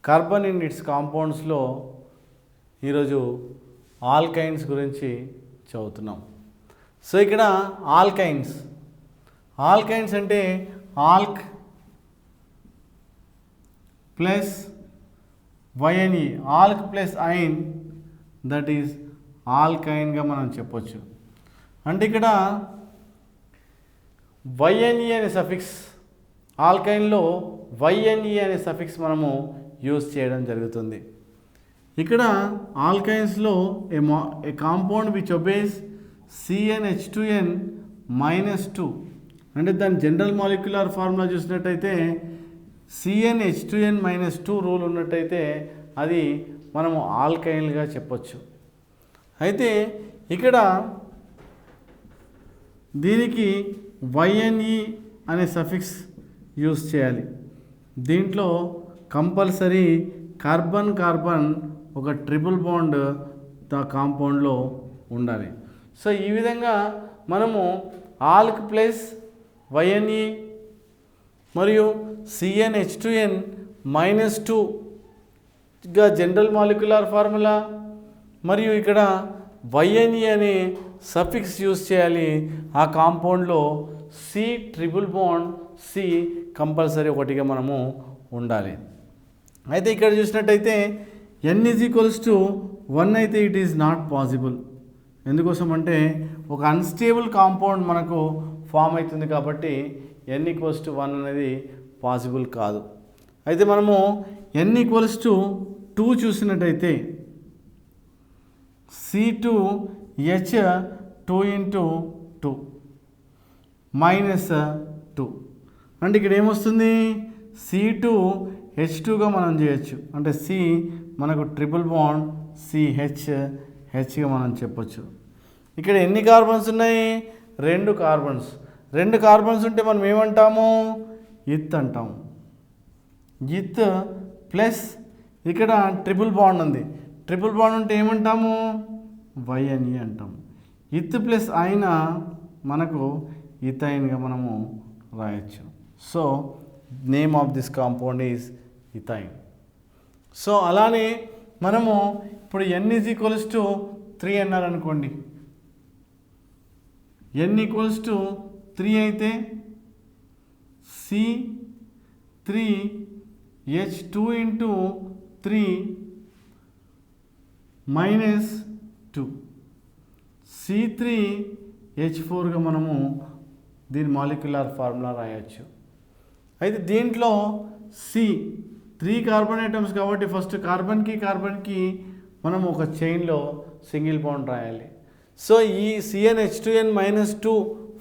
Carbon in it's కాంపౌండ్స్లో ఈరోజు alkynes గురించి చదువుతున్నాం. సో ఇక్కడ ఆల్కైన్స్ అంటే alk plus Y N E, alk plus yne, that is ఆల్కైన్గా మనం చెప్పొచ్చు. అంటే ఇక్కడ వైఎన్ఈ అనే సఫిక్స్, ఆల్కైన్లో వైఎన్ఈ అనే సఫిక్స్ మనము యూజ్ చేయడం జరుగుతుంది. ఇక్కడ ఆల్కైన్స్లో ఏ కాంపౌండ్ విచ్ ఒబేస్ CnH2n -2, అంటే దాని జనరల్ మాలిక్యులర్ ఫార్ములా చూసినట్టయితే CnH2n -2 రూల్ ఉన్నట్టయితే అది మనము ఆల్కైన్గా చెప్పొచ్చు. అయితే ఇక్కడ దీనికి YnE అనే సఫిక్స్ యూజ్ చేయాలి. దీంట్లో కంపల్సరీ కార్బన్ కార్బన్ ఒక ట్రిపుల్ బాండ్ కాంపౌండ్లో ఉండాలి. సో ఈ విధంగా మనము ఆల్క్ ప్లస్ YnE మరియు CnH2n -2గా జనరల్ మాలిక్యులర్ ఫార్ములా, మరియు ఇక్కడ YnE అనే సఫిక్స్ యూజ్ చేయాలి. ఆ కాంపౌండ్లో C triple bond C compulsory ఒకటిగా మనము ఉండాలి. అయితే ఇక్కడ చూసినట్టయితే n = 1 అయితే ఇట్ ఈజ్ నాట్ పాసిబుల్. ఎందుకోసం అంటే ఒక అన్స్టేబుల్ కాంపౌండ్ మనకు ఫామ్ అవుతుంది కాబట్టి n = 1 అనేది పాసిబుల్ కాదు. అయితే మనము n = 2 చూసినట్టయితే C2H2 × 2 -2, అంటే ఇక్కడ ఏమొస్తుంది C2H2గా మనం చేయొచ్చు. అంటే C మనకు ట్రిపుల్ బాండ్ CHHగా మనం చెప్పొచ్చు. ఇక్కడ ఎన్ని కార్బన్స్ ఉన్నాయి? 2 కార్బన్స్. 2 కార్బన్స్ ఉంటే మనం ఏమంటాము? ఇత్ అంటాము. ఇత్ ప్లస్ ఇక్కడ ట్రిపుల్ బాండ్ ఉంది. ట్రిపుల్ బాండ్ ఉంటే ఏమంటాము? YnE అంటాము. ఇత్ ప్లస్ అయినా మనకు ఇథైన్గా మనము రాయొచ్చు. So name of this compound is ethyne. So అలానే మనము ఇప్పుడు n = 3 అన్నారు అనుకోండి. n = 3 అయితే C3H2 × 3 -2 C3H4గా మనము దీని మాలిక్యులర్ ఫార్ములా రాయొచ్చు. అయితే దీంట్లో C 3 కార్బన్ ఐటమ్స్ కాబట్టి ఫస్ట్ కార్బన్కి మనం ఒక చైన్లో సింగిల్ బాండ్ రాయాలి. సో ఈ CnH2n -2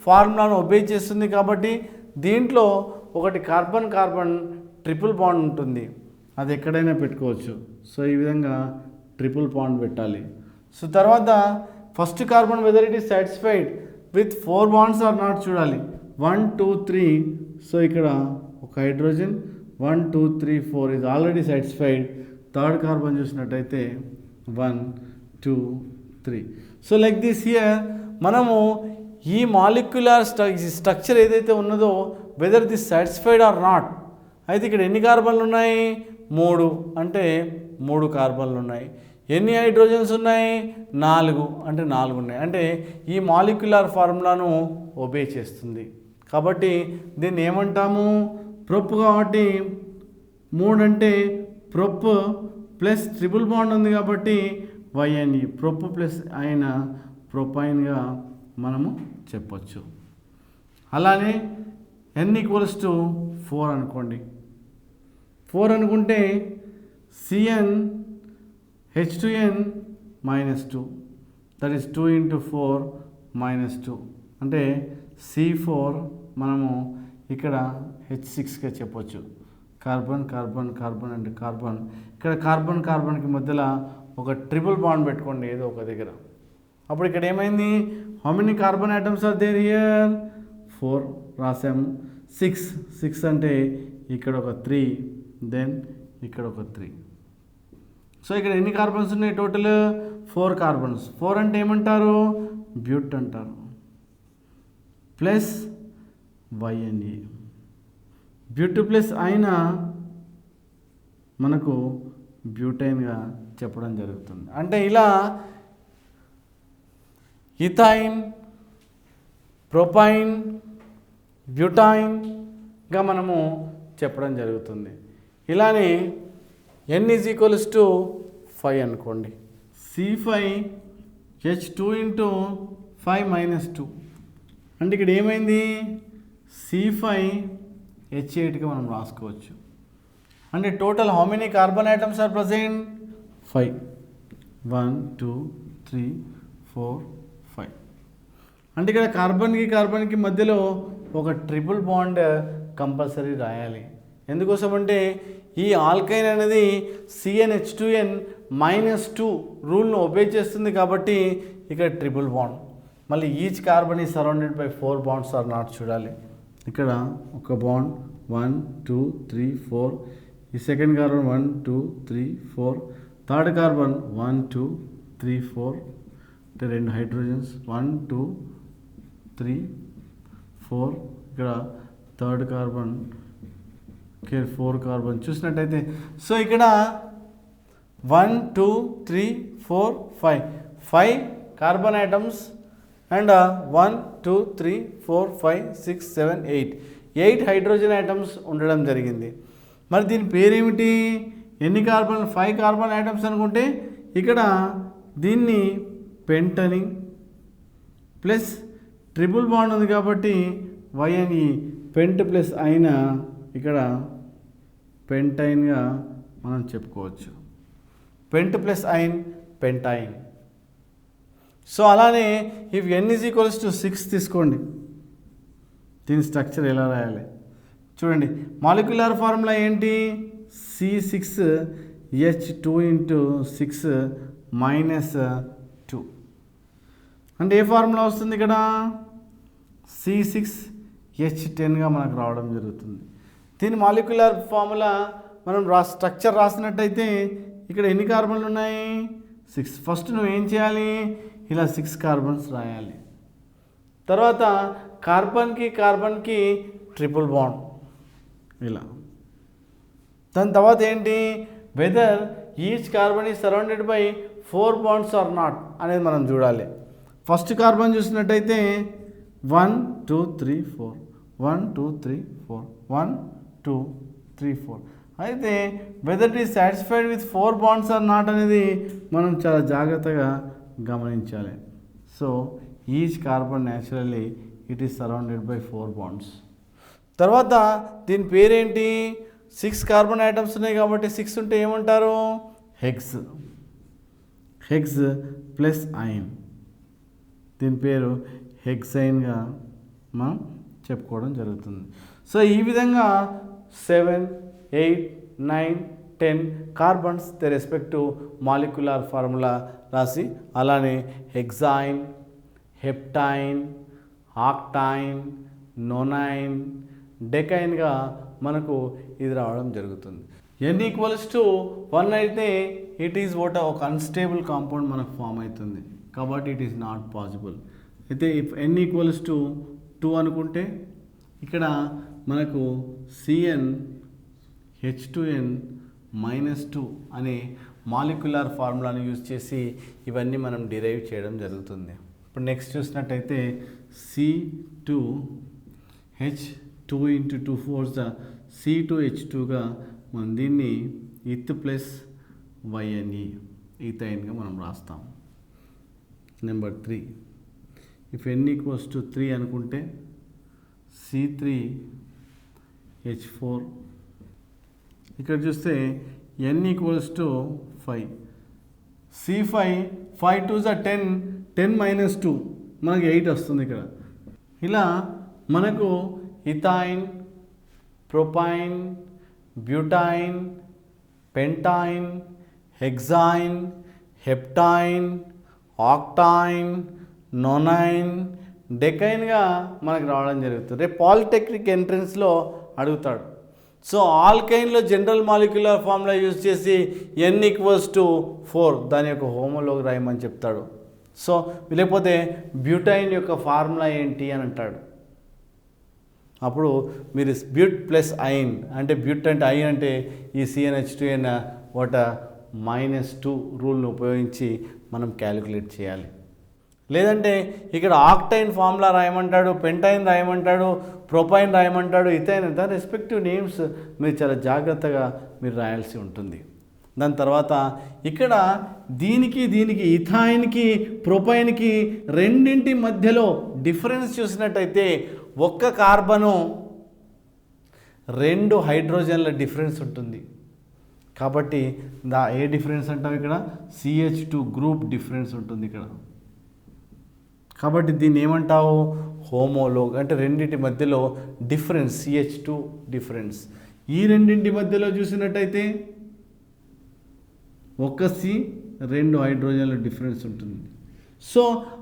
ఫార్ములాను ఒబే చేస్తుంది కాబట్టి దీంట్లో ఒకటి కార్బన్ ట్రిపుల్ బాండ్ ఉంటుంది. అది ఎక్కడైనా పెట్టుకోవచ్చు. సో ఈ విధంగా ట్రిపుల్ బాండ్ పెట్టాలి. సో తర్వాత first carbon whether it is satisfied with 4 bonds or not చూడాలి. 1 2 3. సో ఇక్కడ ఒక హైడ్రోజన్ 1 2 3 4 ఇది ఆల్రెడీ సాటిస్ఫైడ్. థర్డ్ కార్బన్ చూసినట్టయితే 1 2 3. సో లైక్ దిస్ హియర్ మనము ఈ మాలిక్యులర్ స్ట్రక్చర్ ఏదైతే ఉన్నదో whether this satisfied or not. అయితే ఇక్కడ ఎన్ని కార్బన్లు ఉన్నాయి? 3. అంటే 3 కార్బన్లు ఉన్నాయి. ఎన్ని హైడ్రోజన్స్ ఉన్నాయి? 4. అంటే 4 ఉన్నాయి. అంటే ఈ మాలిక్యులర్ ఫార్ములాను ఒబే చేస్తుంది కాబట్టి దీన్ని ఏమంటాము? ప్రొప్. కాబట్టి 3 అంటే ప్రొప్ ప్లస్ ట్రిపుల్ బాండ్ ఉంది కాబట్టి YnE, ప్రొప్ ప్లస్ అయిన ప్రొపైన్గా మనము చెప్పొచ్చు. అలానే n = 4 అనుకోండి. 4 అనుకుంటే CnH2n -2, దట్ ఈస్ 2 × 4 -2 అంటే C4 మనము ఇక్కడ H6గా చెప్పొచ్చు. కార్బన్ అంటే కార్బన్. ఇక్కడ కార్బన్కి మధ్యలో ఒక ట్రిపుల్ బాండ్ పెట్టుకోండి ఏదో ఒక దగ్గర. అప్పుడు ఇక్కడ ఏమైంది? How many carbon atoms are there here? 4 రాసాము. 6 అంటే ఇక్కడ ఒక 3, దెన్ ఇక్కడ ఒక 3. సో ఇక్కడ ఎన్ని కార్బన్స్ ఉన్నాయి టోటల్? 4 కార్బన్స్. 4 అంటే ఏమంటారు? బ్యూట్ అంటారు. Plus YnE. బ్యూట్ ప్లస్ అయినా మనకు బ్యూటైన్గా చెప్పడం జరుగుతుంది. అంటే ఇలా ఇథైన్, ప్రొపైన్, బ్యూటైన్గా మనము చెప్పడం జరుగుతుంది. ఇలానే n = 5 అనుకోండి. C5H2 × 5 - 2 అంటే ఇక్కడ ఏమైంది, C5H8గా మనం రాసుకోవచ్చు. అంటే total how many carbon atoms are present? 5. 1 2 3 4 5. అంటే ఇక్కడ కార్బన్కి మధ్యలో ఒక ట్రిపుల్ బాండ్ కంపల్సరీ రాయాలి. ఎందుకోసం అంటే ఈ ఆల్కైన్ అనేది CnH2n -2 రూల్ను ఒబే చేస్తుంది కాబట్టి ఇక్కడ ట్రిపుల్ బాండ్. మళ్ళీ each carbon is surrounded by 4 bonds or not చూడాలి. ఇక్కడ ఒక బాండ్ 1 2 3 4, ఈ సెకండ్ కార్బన్ 1 2 3 4, థర్డ్ కార్బన్ 1 2 3 4, అంటే 2 హైడ్రోజన్స్ 1 2 3 4, ఇక్కడ థర్డ్ కార్బన్ 4 కార్బన్ చూసినట్టయితే. సో ఇక్కడ 1 2 3 4 5 carbon items and 1 2 3 4 5 6 7 8 hydrogen items ఉండడం జరిగింది. మరి దీని పేరేమిటి? ఎన్ని కార్బన్? 5 కార్బన్ ఐటమ్స్ అనుకుంటే ఇక్కడ దీన్ని పెంటని ప్లస్ ట్రిపుల్ బాండ్ ఉంది కాబట్టి YnE పెంట్ ప్లస్ అయిన ఇక్కడ పెంటైన్గా మనం చెప్పుకోవచ్చు. పెంట్ ప్లస్ ఐన్ పెంటైన్. సో అలానే ఇఫ్ n = 6 తీసుకోండి. దీని స్ట్రక్చర్ ఎలా రాయాలి చూడండి. మాలిక్యులర్ ఫార్ములా ఏంటి? C6H2 × 6 - 2. అంటే ఏ ఫార్ములా వస్తుంది ఇక్కడ? C6H10గా మనకు రావడం జరుగుతుంది. దీని మాలిక్యులర్ ఫార్ములా మనం స్ట్రక్చర్ రాసినట్టయితే ఇక్కడ ఎన్ని కార్బన్లు ఉన్నాయి? 6. ఫస్ట్ నువ్వు ఏం చేయాలి? ఇలా 6 కార్బన్స్ రాయాలి. తర్వాత కార్బన్కి ట్రిపుల్ బాండ్ ఇలా. దాని తర్వాత ఏంటి? Whether each carbon is surrounded by 4 bonds or not అనేది మనం చూడాలి. ఫస్ట్ కార్బన్ చూసినట్టయితే 1 2 3 4 1 2 3 4 1 2 3 4. అయితే whether it is satisfied with 4 bonds or not అనేది మనం చాలా జాగ్రత్తగా గమనించాలి. So each carbon naturally it is surrounded by 4 bonds. తర్వాత దీని పేరేంటి? 6 కార్బన్ ఐటమ్స్ ఉన్నాయి కాబట్టి 6 ఉంటే ఏమంటారు? Hex plus yne. దీని పేరు హెక్సైన్గా మనం చెప్పుకోవడం జరుగుతుంది. సో ఈ విధంగా 7 8 9 10 carbons the respective molecular formula రాసి అలానే హెక్సైన్, హెప్టైన్, ఆక్టైన్, నోనైన్, డెకైన్గా మనకు ఇది రావడం జరుగుతుంది. n = 1 అయితే ఇట్ ఈజ్ ఒక అన్స్టేబుల్ కాంపౌండ్ మనకు ఫామ్ అవుతుంది కాబట్టి ఇట్ ఈస్ నాట్ పాసిబుల్. అయితే ఇఫ్ n = 2 అనుకుంటే ఇక్కడ మనకు CnH2n -2 అనే మాలిక్యులర్ ఫార్ములాను యూజ్ చేసి ఇవన్నీ మనం డిరైవ్ చేయడం జరుగుతుంది. ఇప్పుడు నెక్స్ట్ చూసినట్టయితే C2H2 × 2 4 C2H2గా మనం దీన్ని ఇత్ ప్లస్ YnE ఈథైన్గా మనం రాస్తాం. నెంబర్ 3 ఇఫ్ n = 3 అనుకుంటే C3H4. ఇక్కడ చూస్తే n = 5 C5 5 2 10 10 - 2 మనకి 8 వస్తుంది ఇక్కడ. ఇలా మనకు ethyne, propyne, butyne, pentyne, hexyne, heptyne, octyne, nonyne, డెకైన్గా మనకు రావడం జరుగుతుంది. రేపు పాలిటెక్నిక్ ఎంట్రన్స్లో అడుగుతాడు. సో ఆల్కైన్లో జనరల్ మాలిక్యులర్ ఫార్ములా యూజ్ చేసి n = 4 దాని యొక్క హోమోలోగ్ రాయమని చెప్తాడు. సో లేకపోతే బ్యూటైన్ యొక్క ఫార్ములా ఏంటి అని అంటాడు. అప్పుడు మీరు బ్యూట్ ప్లస్ ఐన్ అంటే బ్యూట్ అంటే ఐన్ అంటే ఈ CnH2n వాట -2 రూల్ను ఉపయోగించి మనం క్యాలిక్యులేట్ చేయాలి. లేదంటే ఇక్కడ ఆక్టైన్ ఫార్ములా రాయమంటాడు, పెంటైన్ రాయమంటాడు, ప్రొపైన్ రాయమంటాడు, ఇథైన్ దాని రెస్పెక్టివ్ నేమ్స్ మీరు చాలా జాగ్రత్తగా మీరు రాయాల్సి ఉంటుంది. దాని తర్వాత ఇక్కడ దీనికి ఇథైన్కి ప్రొపైన్కి రెండింటి మధ్యలో డిఫరెన్స్ చూసినట్టయితే ఒక్క కార్బను 2 హైడ్రోజన్ల డిఫరెన్స్ ఉంటుంది. కాబట్టి ఏ డిఫరెన్స్ అంటాం ఇక్కడ CH2 గ్రూప్ డిఫరెన్స్ ఉంటుంది ఇక్కడ. కాబట్టి దీన్ని ఏమంటావు హోమోలోగ్ అంటే రెండింటి మధ్యలో డిఫరెన్స్ CH2 డిఫరెన్స్. ఈ రెండింటి మధ్యలో చూసినట్టయితే ఒక C 2 హైడ్రోజన్ల డిఫరెన్స్ ఉంటుంది. సో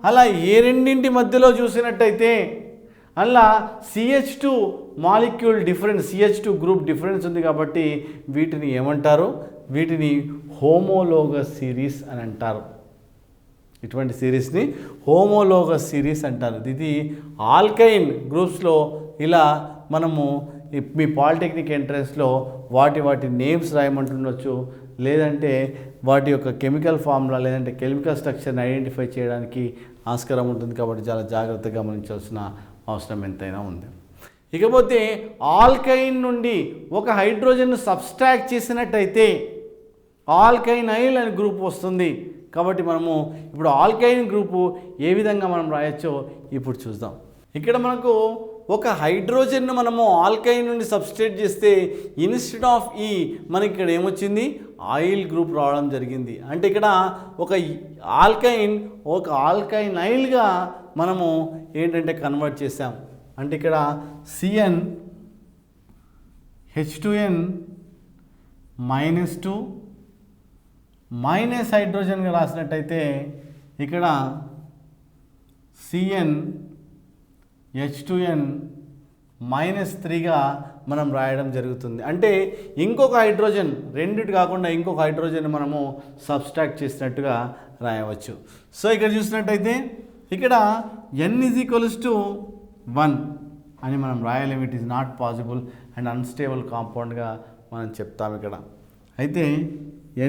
అలా ఏ రెండింటి మధ్యలో చూసినట్టయితే అలా CH2 molecule difference CH2 group difference ఉంది. కాబట్టి వీటిని ఏమంటారు, వీటిని హోమోలోగస్ సిరీస్ అని అంటారు. ఇటువంటి సిరీస్ని హోమోలోగస్ సిరీస్ అంటారు. ఇది ఆల్కైన్ గ్రూప్స్లో ఇలా మనము మీ పాలిటెక్నిక్ ఎంట్రన్స్లో వాటి నేమ్స్ రాయమంటుండొచ్చు, లేదంటే వాటి యొక్క కెమికల్ ఫార్ములా లేదంటే కెమికల్ స్ట్రక్చర్ని ఐడెంటిఫై చేయడానికి ఆస్కారం ఉంటుంది. కాబట్టి చాలా జాగ్రత్తగా గమనించాల్సిన అవసరం ఎంతైనా ఉంది. ఇకపోతే ఆల్కైన్ నుండి ఒక హైడ్రోజన్ను సబ్స్ట్రాక్ట్ చేసినట్టయితే ఆల్కైనైల్ అనే గ్రూప్ వస్తుంది. కాబట్టి మనము ఇప్పుడు ఆల్కైన్ గ్రూపు ఏ విధంగా మనం రాయొచ్చో ఇప్పుడు చూద్దాం. ఇక్కడ మనకు ఒక హైడ్రోజన్ను మనము ఆల్కైన్ నుండి సబ్స్ట్రేట్ చేస్తే ఇన్స్టెడ్ ఆఫ్ మనకి ఇక్కడ ఏమొచ్చింది ఆయిల్ గ్రూప్ రావడం జరిగింది. అంటే ఇక్కడ ఒక ఆల్కైనైల్గా మనము ఏంటంటే కన్వర్ట్ చేసాం. అంటే ఇక్కడ CnH2n -2 మైనస్ హైడ్రోజన్గా రాసినట్టయితే ఇక్కడ CnH2n -3గా మనం రాయడం జరుగుతుంది. అంటే ఇంకొక హైడ్రోజన్ రెండిటి కాకుండా ఇంకొక హైడ్రోజన్ మనము సబ్స్ట్రాక్ట్ చేసినట్టుగా రాయవచ్చు. సో ఇక్కడ చూసినట్టయితే ఇక్కడ n = 1 అని మనం రాయలేము. It is not possible and unstable కాంపౌండ్గా మనం చెప్తాం ఇక్కడ. అయితే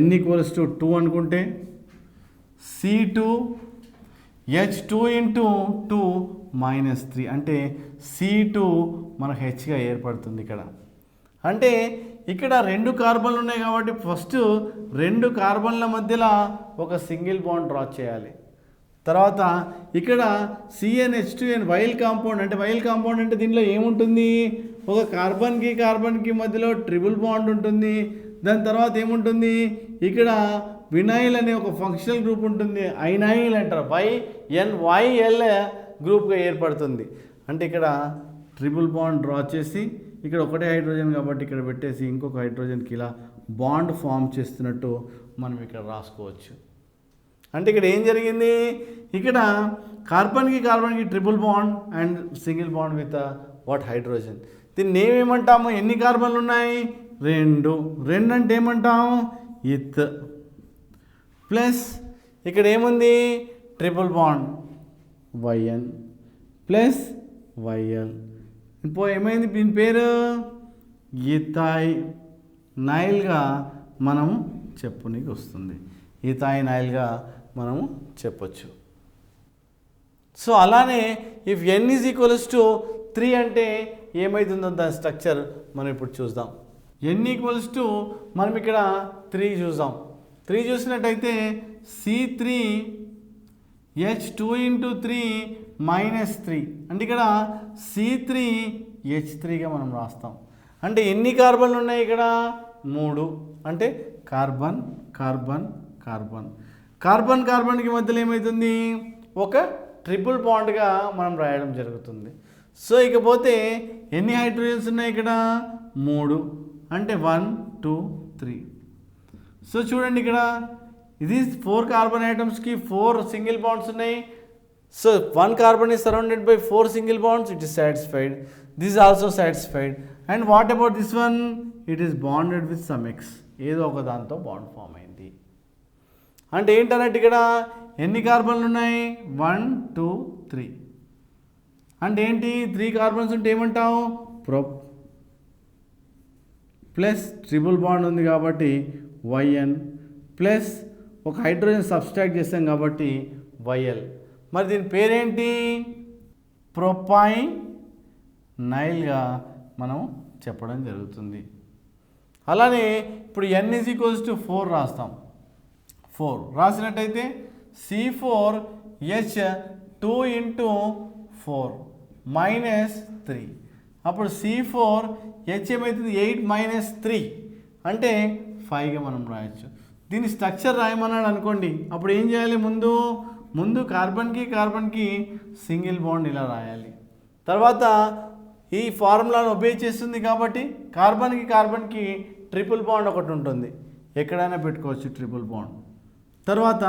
n = 2 అనుకుంటే C2H2 × 2 -3 అంటే C2 మనకు Hగా ఏర్పడుతుంది ఇక్కడ. అంటే ఇక్కడ 2 కార్బన్లు ఉన్నాయి కాబట్టి ఫస్ట్ 2 కార్బన్ల మధ్యలో ఒక సింగిల్ బాండ్ డ్రా చేయాలి. తర్వాత ఇక్కడ CnH2n వైల్ కాంపౌండ్ అంటే దీనిలో ఏముంటుంది, ఒక కార్బన్కి మధ్యలో ట్రిపుల్ బాండ్ ఉంటుంది. దాని తర్వాత ఏముంటుంది, ఇక్కడ వినైల్ అనే ఒక ఫంక్షనల్ గ్రూప్ ఉంటుంది, ఐనైల్ అంటారు, YNYL గ్రూప్గా ఏర్పడుతుంది. అంటే ఇక్కడ ట్రిపుల్ బాండ్ డ్రా చేసి ఇక్కడ ఒకటే హైడ్రోజన్ కాబట్టి ఇక్కడ పెట్టేసి ఇంకొక హైడ్రోజన్కి ఇలా బాండ్ ఫామ్ చేస్తున్నట్టు మనం ఇక్కడ రాసుకోవచ్చు. అంటే ఇక్కడ ఏం జరిగింది, ఇక్కడ కార్బన్కి triple bond and single bond with what hydrogen. దీన్ని ఏమంటాము, ఎన్ని కార్బన్లు ఉన్నాయి 2 అంటే ఏమంటాము ఇత్ ప్లస్ ఇక్కడ ఏముంది triple bond YN plus YL. ఇప్పుడు ఏమైంది, దీని పేరు ఇథైనైల్గా మనము చెప్పునికి వస్తుంది, ఇథైనైల్గా మనము చెప్పొచ్చు. సో అలానే ఇఫ్ n = 3 అంటే ఏమవుతుందో దాని స్ట్రక్చర్ మనం ఇప్పుడు చూద్దాం. n = మనం ఇక్కడ 3 చూద్దాం. 3 చూసినట్టయితే C3H2 × 3 -3 అంటే ఇక్కడ C3H3గా మనం రాస్తాం. అంటే ఎన్ని కార్బన్లు ఉన్నాయి ఇక్కడ 3 అంటే కార్బన్కి మధ్యలో ఏమవుతుంది ఒక ట్రిపుల్ బాండ్గా మనం రాయడం జరుగుతుంది. సో ఇకపోతే ఎన్ని హైడ్రోజన్స్ ఉన్నాయి ఇక్కడ 3 అంటే 1 2 3. సో చూడండి ఇక్కడ ఇది 4 కార్బన్ ఐటమ్స్కి 4 సింగిల్ బాండ్స్ ఉన్నాయి. So 1 carbon is surrounded by 4 single bonds, it is satisfied. This is also satisfied. And what about this one? It is bonded with some X. ఏదో ఒక దాంతో బాండ్ ఫామ్ అయింది. అంటే ఏంటన్నట్టు ఇక్కడ ఎన్ని కార్బన్లు ఉన్నాయి 1 2 3 అంటే ఏంటి 3 కార్బన్స్ ఉంటే ఏమంటావు ప్రొప్ ప్లస్ ట్రిపుల్ బాండ్ ఉంది కాబట్టి YN ప్లస్ ఒక హైడ్రోజన్ సబ్స్ట్రాక్ట్ చేస్తాం కాబట్టి YL. మరి దీని పేరేంటి ప్రొపైనైల్గా మనం చెప్పడం జరుగుతుంది. అలానే ఇప్పుడు N = 4 రాస్తాం. 4 రాసినట్టయితే C4H2 × 4 -3 అప్పుడు C4H ఏమవుతుంది 8 - 3 అంటే 5గా మనం రాయొచ్చు. దీని స్ట్రక్చర్ రాయమన్నాడు అనుకోండి, అప్పుడు ఏం చేయాలి, ముందు కార్బన్కి సింగిల్ బాండ్ ఇలా రాయాలి. తర్వాత ఈ ఫార్ములాను ఒబే చేస్తుంది కాబట్టి కార్బన్కి ట్రిపుల్ బాండ్ ఒకటి ఉంటుంది, ఎక్కడైనా పెట్టుకోవచ్చు ట్రిపుల్ బాండ్. తర్వాత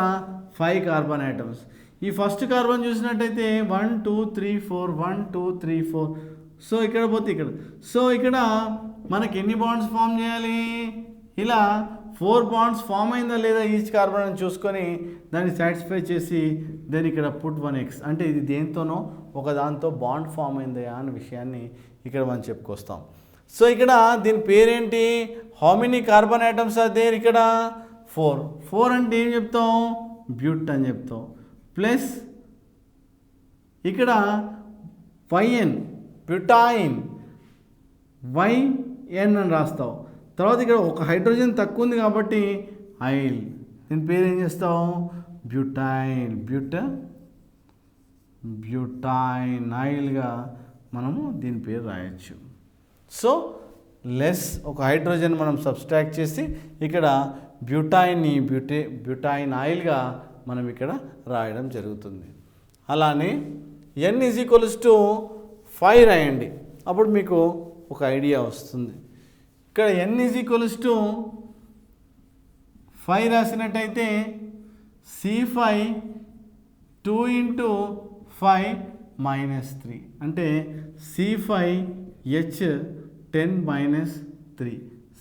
5 కార్బన్ ఐటమ్స్. ఈ ఫస్ట్ కార్బన్ చూసినట్టయితే 1 2 3 4 1 2 3 4. సో ఇక్కడ పోతే ఇక్కడ, సో ఇక్కడ మనకి ఎన్ని బాండ్స్ ఫామ్ చేయాలి, ఇలా 4 బాండ్స్ ఫామ్ అయిందా లేదా ఈచ్ కార్బన్ అని చూసుకొని దాన్ని సాటిస్ఫై చేసి దెన్ ఇక్కడ పుట్ 1x అంటే ఇది దేంతోనో ఒక దాంతో బాండ్ ఫామ్ అయిందా అనే విషయాన్ని ఇక్కడ మనం చెప్పుకొస్తాం. సో ఇక్కడ దీని పేరేంటి, how many carbon atoms are there, ఇక్కడ 4 అంటే ఏం చెప్తాం బ్యూట్ అని చెప్తాం. ప్లస్ ఇక్కడ YN బ్యూటైన్ YN అని రాస్తావు. తర్వాత ఇక్కడ ఒక హైడ్రోజన్ తక్కువ ఉంది కాబట్టి ఐల్, దీని పేరు ఏం చేస్తావు బ్యూటైనైల్గా మనము దీని పేరు రాయొచ్చు. సో లెస్ ఒక హైడ్రోజన్ మనం సబ్స్ట్రాక్ట్ చేసి ఇక్కడ బ్యూటైనైల్గా మనం ఇక్కడ రాయడం జరుగుతుంది. అలానే N = 5 రాయండి, అప్పుడు మీకు ఒక ఐడియా వస్తుంది. ఇక్కడ N = 5 రాసినట్టయితే C5 2 × 5 -3 అంటే C5H10 - 3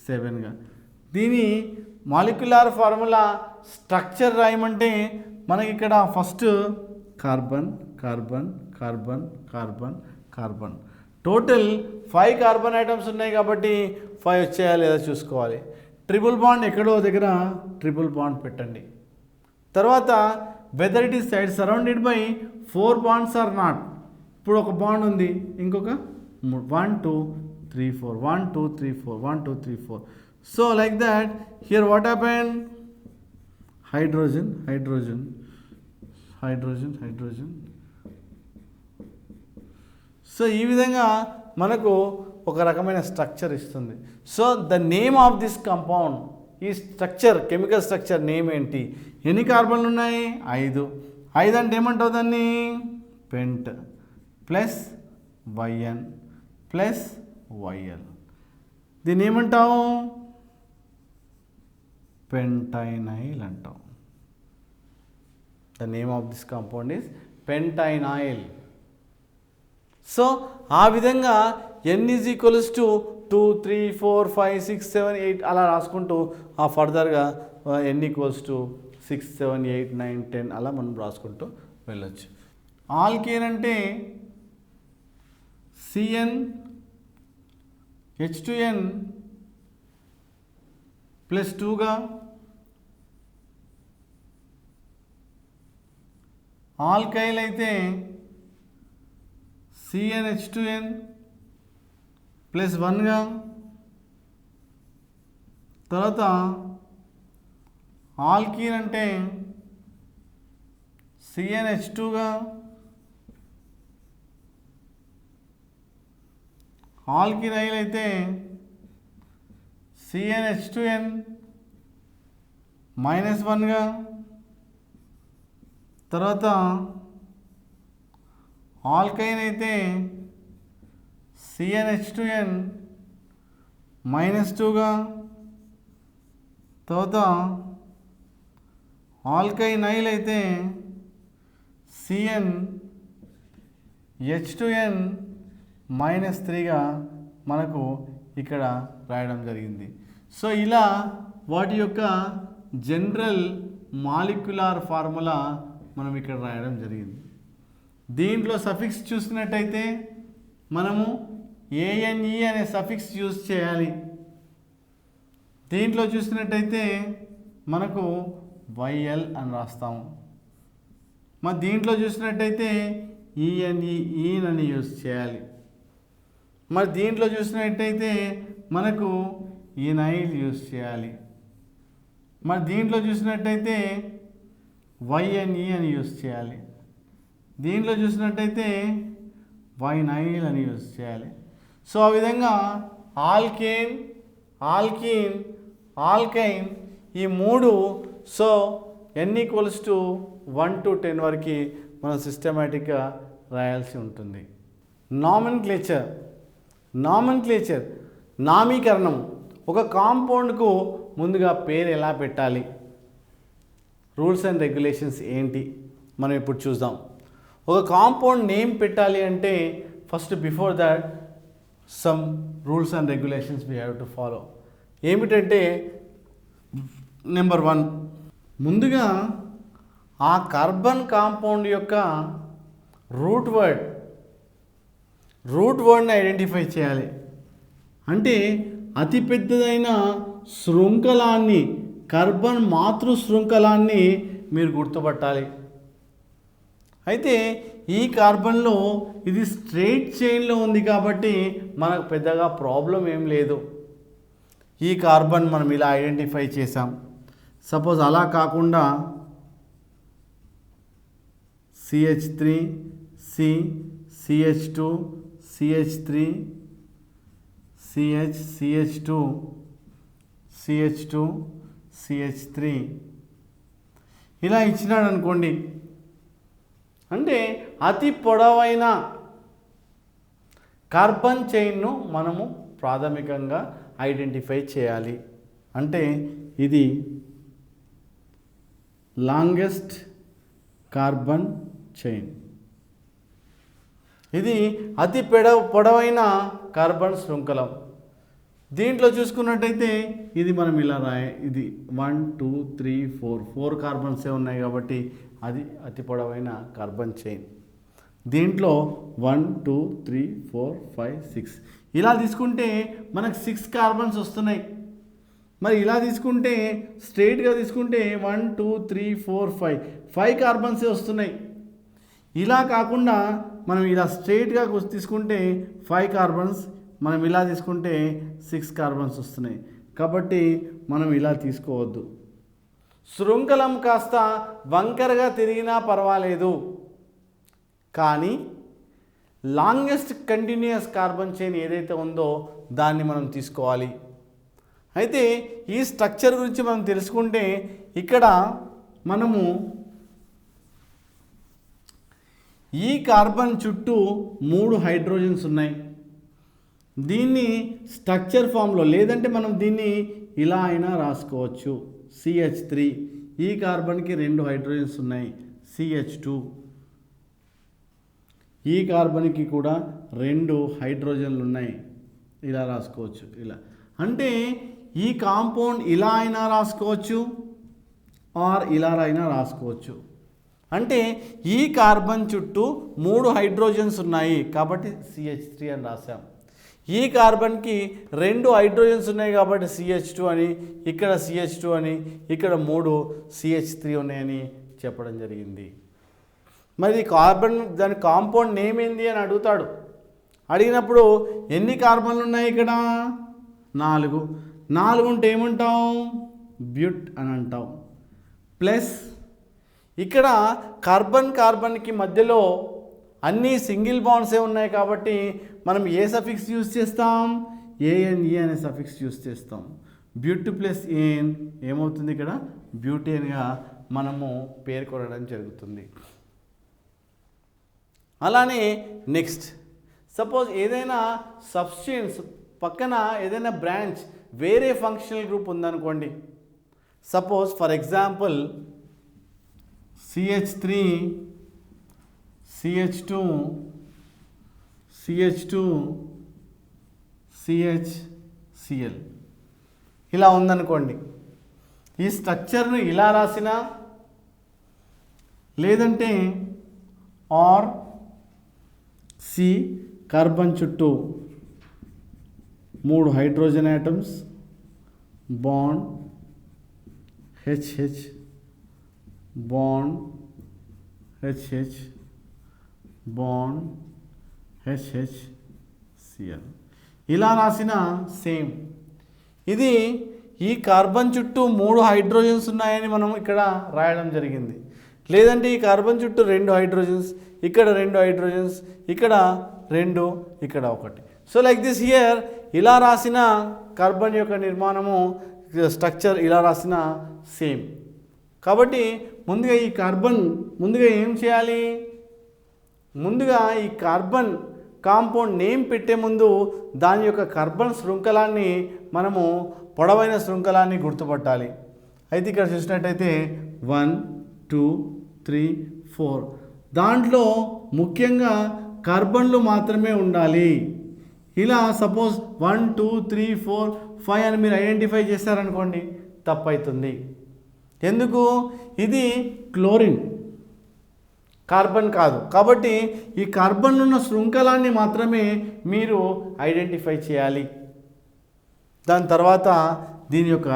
7గా. దీని మాలిక్యులర్ ఫార్ములా స్ట్రక్చర్ రాయమంటే మనకి ఇక్కడ first carbon total 5 carbon atoms ఉన్నాయి కాబట్టి 5 వచ్చాయా లేదా చూసుకోవాలి. ట్రిపుల్ బాండ్ ఎక్కడో దగ్గర ట్రిపుల్ బాండ్ పెట్టండి. తర్వాత whether it is side surrounded by 4 bonds or not. ఇప్పుడు ఒక బాండ్ ఉంది, ఇంకొక 1 2 3 4 1 2 3 4 1 2 3 4. So like that here what happen, hydrogen. So ఈ విధంగా మనకు ఒక రకమైన స్ట్రక్చర్ ఇస్తుంది. So the name of this compound, ఈ స్ట్రక్చర్ కెమికల్ స్ట్రక్చర్ నేమ్ ఏంటి, ఎన్ని కార్బన్లు ఉన్నాయి 5 అంటే ఏమంటావు దాన్ని pent plus YN plus YL, దీన్ని ఏమంటావు పెంటైనైల్ అంటాం. The name of this compound is pentynyl. So ఆ విధంగా N = 2 3 4 5 6 7 8 అలా రాసుకుంటూ ఆ ఫర్దర్గా N = 6 7 8 9 10 అలా మనం రాసుకుంటూ వెళ్ళొచ్చు. ఆల్కేన్ అంటే CnH2n +2గా, ఆల్కైల్ అయితే CnH2n +1గా, తర్వాత ఆల్కీన్ అంటే CnH2గా, ఆల్కినైల్ అయితే CnH2n -1గా, తర్వాత ఆల్కైన్ అయితే CnH2n -2గా, తర్వాత ఆల్కైనైల్ అయితే CnH2n -3గా మనకు ఇక్కడ రాయడం జరిగింది. సో ఇలా వాటి యొక్క జనరల్ మాలిక్యులర్ ఫార్ములా మనం ఇక్కడ రాయడం జరిగింది. దీంట్లో సఫిక్స్ చూసినట్టయితే మనము ANE అనే సఫిక్స్ యూజ్ చేయాలి. దీంట్లో చూసినట్టయితే మనకు YL అని రాస్తాము. మరి దీంట్లో చూసినట్టయితే ENE అని యూజ్ చేయాలి. మరి దీంట్లో చూసినట్టయితే మనకు ఈనైల్ యూజ్ చేయాలి. మరి దీంట్లో చూసినట్టయితే YNE అని యూజ్ చేయాలి. దీంట్లో చూసినట్టయితే వైనైల్ అని యూజ్ చేయాలి. సో ఆ విధంగా ఆల్కేన్, ఆల్కీన్, ఆల్కైన్ ఈ మూడు. సో n = 1 to 10 వరకు మనం సిస్టమేటిక్గా రాయాల్సి ఉంటుంది. నామెన్క్లేచర్, నామీకరణం. ఒక కాంపౌండ్కు ముందుగా పేరు ఎలా పెట్టాలి, రూల్స్ అండ్ రెగ్యులేషన్స్ ఏంటి మనం ఇప్పుడు చూద్దాం. ఒక కాంపౌండ్ నేమ్ పెట్టాలి అంటే first before that some rules and regulations we have to follow. ఏమిటంటే నెంబర్ 1, ముందుగా ఆ కార్బన్ కాంపౌండ్ యొక్క రూట్ వర్డ్ని ఐడెంటిఫై చేయాలి. అంటే అతిపెద్దదైన శృంఖలాన్ని, కార్బన్ మాతృ శృంఖలాన్ని మీరు గుర్తుపట్టాలి. అయితే ఈ కార్బన్లో ఇది స్ట్రెయిట్ చైన్లో ఉంది కాబట్టి మనకు పెద్దగా ప్రాబ్లం ఏం లేదు. ఈ కార్బన్ మనం ఇలా ఐడెంటిఫై చేసాం. సపోజ్ అలా కాకుండా CH3 C CH2 CH3 CH CH2 CH2 CH3 ఇలా ఇచ్చినాడు అనుకోండి. అంటే అతి పొడవైన కార్బన్ చైన్ను మనము ప్రాథమికంగా ఐడెంటిఫై చేయాలి. అంటే ఇది లాంగెస్ట్ కార్బన్ చైన్, ఇది అతి పొడవైన కార్బన్ శృంఖలం. దీంట్లో చూసుకున్నట్టయితే ఇది మనం ఇలా ఇది 1 2 3 4 కార్బన్సే ఉన్నాయి కాబట్టి అది అతి పొడవైన కార్బన్ చైన్. దీంట్లో 1 2 3 4 5 6 ఇలా తీసుకుంటే మనకు 6 కార్బన్స్ వస్తున్నాయి. మరి ఇలా తీసుకుంటే స్ట్రైట్గా తీసుకుంటే 1 2 3 4 5 కార్బన్సే వస్తున్నాయి. ఇలా కాకుండా మనం ఇలా స్ట్రైట్గా తీసుకుంటే 5 కార్బన్స్, మనం ఇలా తీసుకుంటే 6 కార్బన్స్ వస్తున్నాయి. కాబట్టి మనం ఇలా తీసుకోవద్దు. శృంఖలం కాస్త వంకరగా తిరిగినా పర్వాలేదు, కానీ లాంగెస్ట్ కంటిన్యూస్ కార్బన్ చైన్ ఏదైతే ఉందో దాన్ని మనం తీసుకోవాలి. అయితే ఈ స్ట్రక్చర్ గురించి మనం తెలుసుకుంటే ఇక్కడ మనము ఈ కార్బన్ చుట్టూ 3 హైడ్రోజన్స్ ఉన్నాయి. దీన్ని స్ట్రక్చర్ ఫామ్లో, లేదంటే మనం దీన్ని ఇలా అయినా రాసుకోవచ్చు. CH3, ఈ కార్బన్కి 2 హైడ్రోజన్స్ ఉన్నాయి. CH2, ఈ కార్బన్కి కూడా 2 హైడ్రోజన్లు ఉన్నాయి. ఇలా రాసుకోవచ్చు. ఇలా అంటే ఈ కాంపౌండ్ ఇలా అయినా రాసుకోవచ్చు ఆర్ ఇలా అయినా రాసుకోవచ్చు. అంటే ఈ కార్బన్ చుట్టూ 3 హైడ్రోజన్స్ ఉన్నాయి కాబట్టి CH3 అని రాసాం. ఈ కార్బన్కి 2 హైడ్రోజన్స్ ఉన్నాయి కాబట్టి CH2 అని, ఇక్కడ CH2 అని, ఇక్కడ 3 CH3 ఉన్నాయని చెప్పడం జరిగింది. మరి కార్బన్ దాని కాంపౌండ్ నేమ్ ఏంది అని అడుగుతాడు. అడిగినప్పుడు ఎన్ని కార్బన్లు ఉన్నాయి ఇక్కడ? 4 ఉంటే ఏమంటాం? బ్యూట్ అని అంటాం. ప్లస్ ఇక్కడ కార్బన్కి మధ్యలో అన్నీ సింగిల్ బాండ్సే ఉన్నాయి కాబట్టి మనం ఏ సఫిక్స్ యూజ్ చేస్తాం? ANE అనే సఫిక్స్ యూజ్ చేస్తాం. బ్యూట్ ప్లస్ ఏన్ ఏమవుతుంది? ఇక్కడ బ్యూటేన్గా మనము పేర్కొనడం జరుగుతుంది. అలానే నెక్స్ట్, సపోజ్ ఏదైనా సబ్స్టెన్స్ పక్కన ఏదైనా బ్రాంచ్ వేరే ఫంక్షనల్ గ్రూప్ ఉందనుకోండి. Suppose for example CH3 CH2 CHCl ఇలా ఉందనుకోండి. ఈ స్ట్రక్చర్ను ఇలా రాసినా, లేదంటే ఆర్ సి కార్బన్ చుట్టూ 3 hydrogen atoms, bond HH, bond HH, bond HHCl. ఇలా రాసిన సేమ్. ఇది ఈ కార్బన్ చుట్టూ 3 హైడ్రోజన్స్ ఉన్నాయని మనం ఇక్కడ రాయడం జరిగింది. లేదంటే ఈ కార్బన్ చుట్టూ 2 హైడ్రోజన్స్, ఇక్కడ 2 హైడ్రోజన్స్, ఇక్కడ 2, ఇక్కడ 1. సో లైక్ దిస్ హియర్ ఇలా రాసిన కార్బన్ యొక్క నిర్మాణము స్ట్రక్చర్ ఇలా రాసిన సేమ్. కాబట్టి ముందుగా ఏం చేయాలి? ముందుగా ఈ కార్బన్ కాంపౌండ్ నేమ్ పెట్టే ముందు దాని యొక్క కార్బన్ శృంఖలాన్ని మనము పొడవైన శృంఖలాన్ని గుర్తుపట్టాలి. అయితే ఇక్కడ చూసినట్టయితే 1 2 3 4 దాంట్లో ముఖ్యంగా కార్బన్లు మాత్రమే ఉండాలి. ఇలా సపోజ్ 1 2 3 4 5 అని మీరు ఐడెంటిఫై చేశారనుకోండి, తప్పవుతుంది. ఎందుకు? ఇది క్లోరిన్, కార్బన్ కాదు. కాబట్టి ఈ కార్బన్ ఉన్న శృంఖలాన్ని మాత్రమే మీరు ఐడెంటిఫై చేయాలి. దాని తర్వాత దీని యొక్క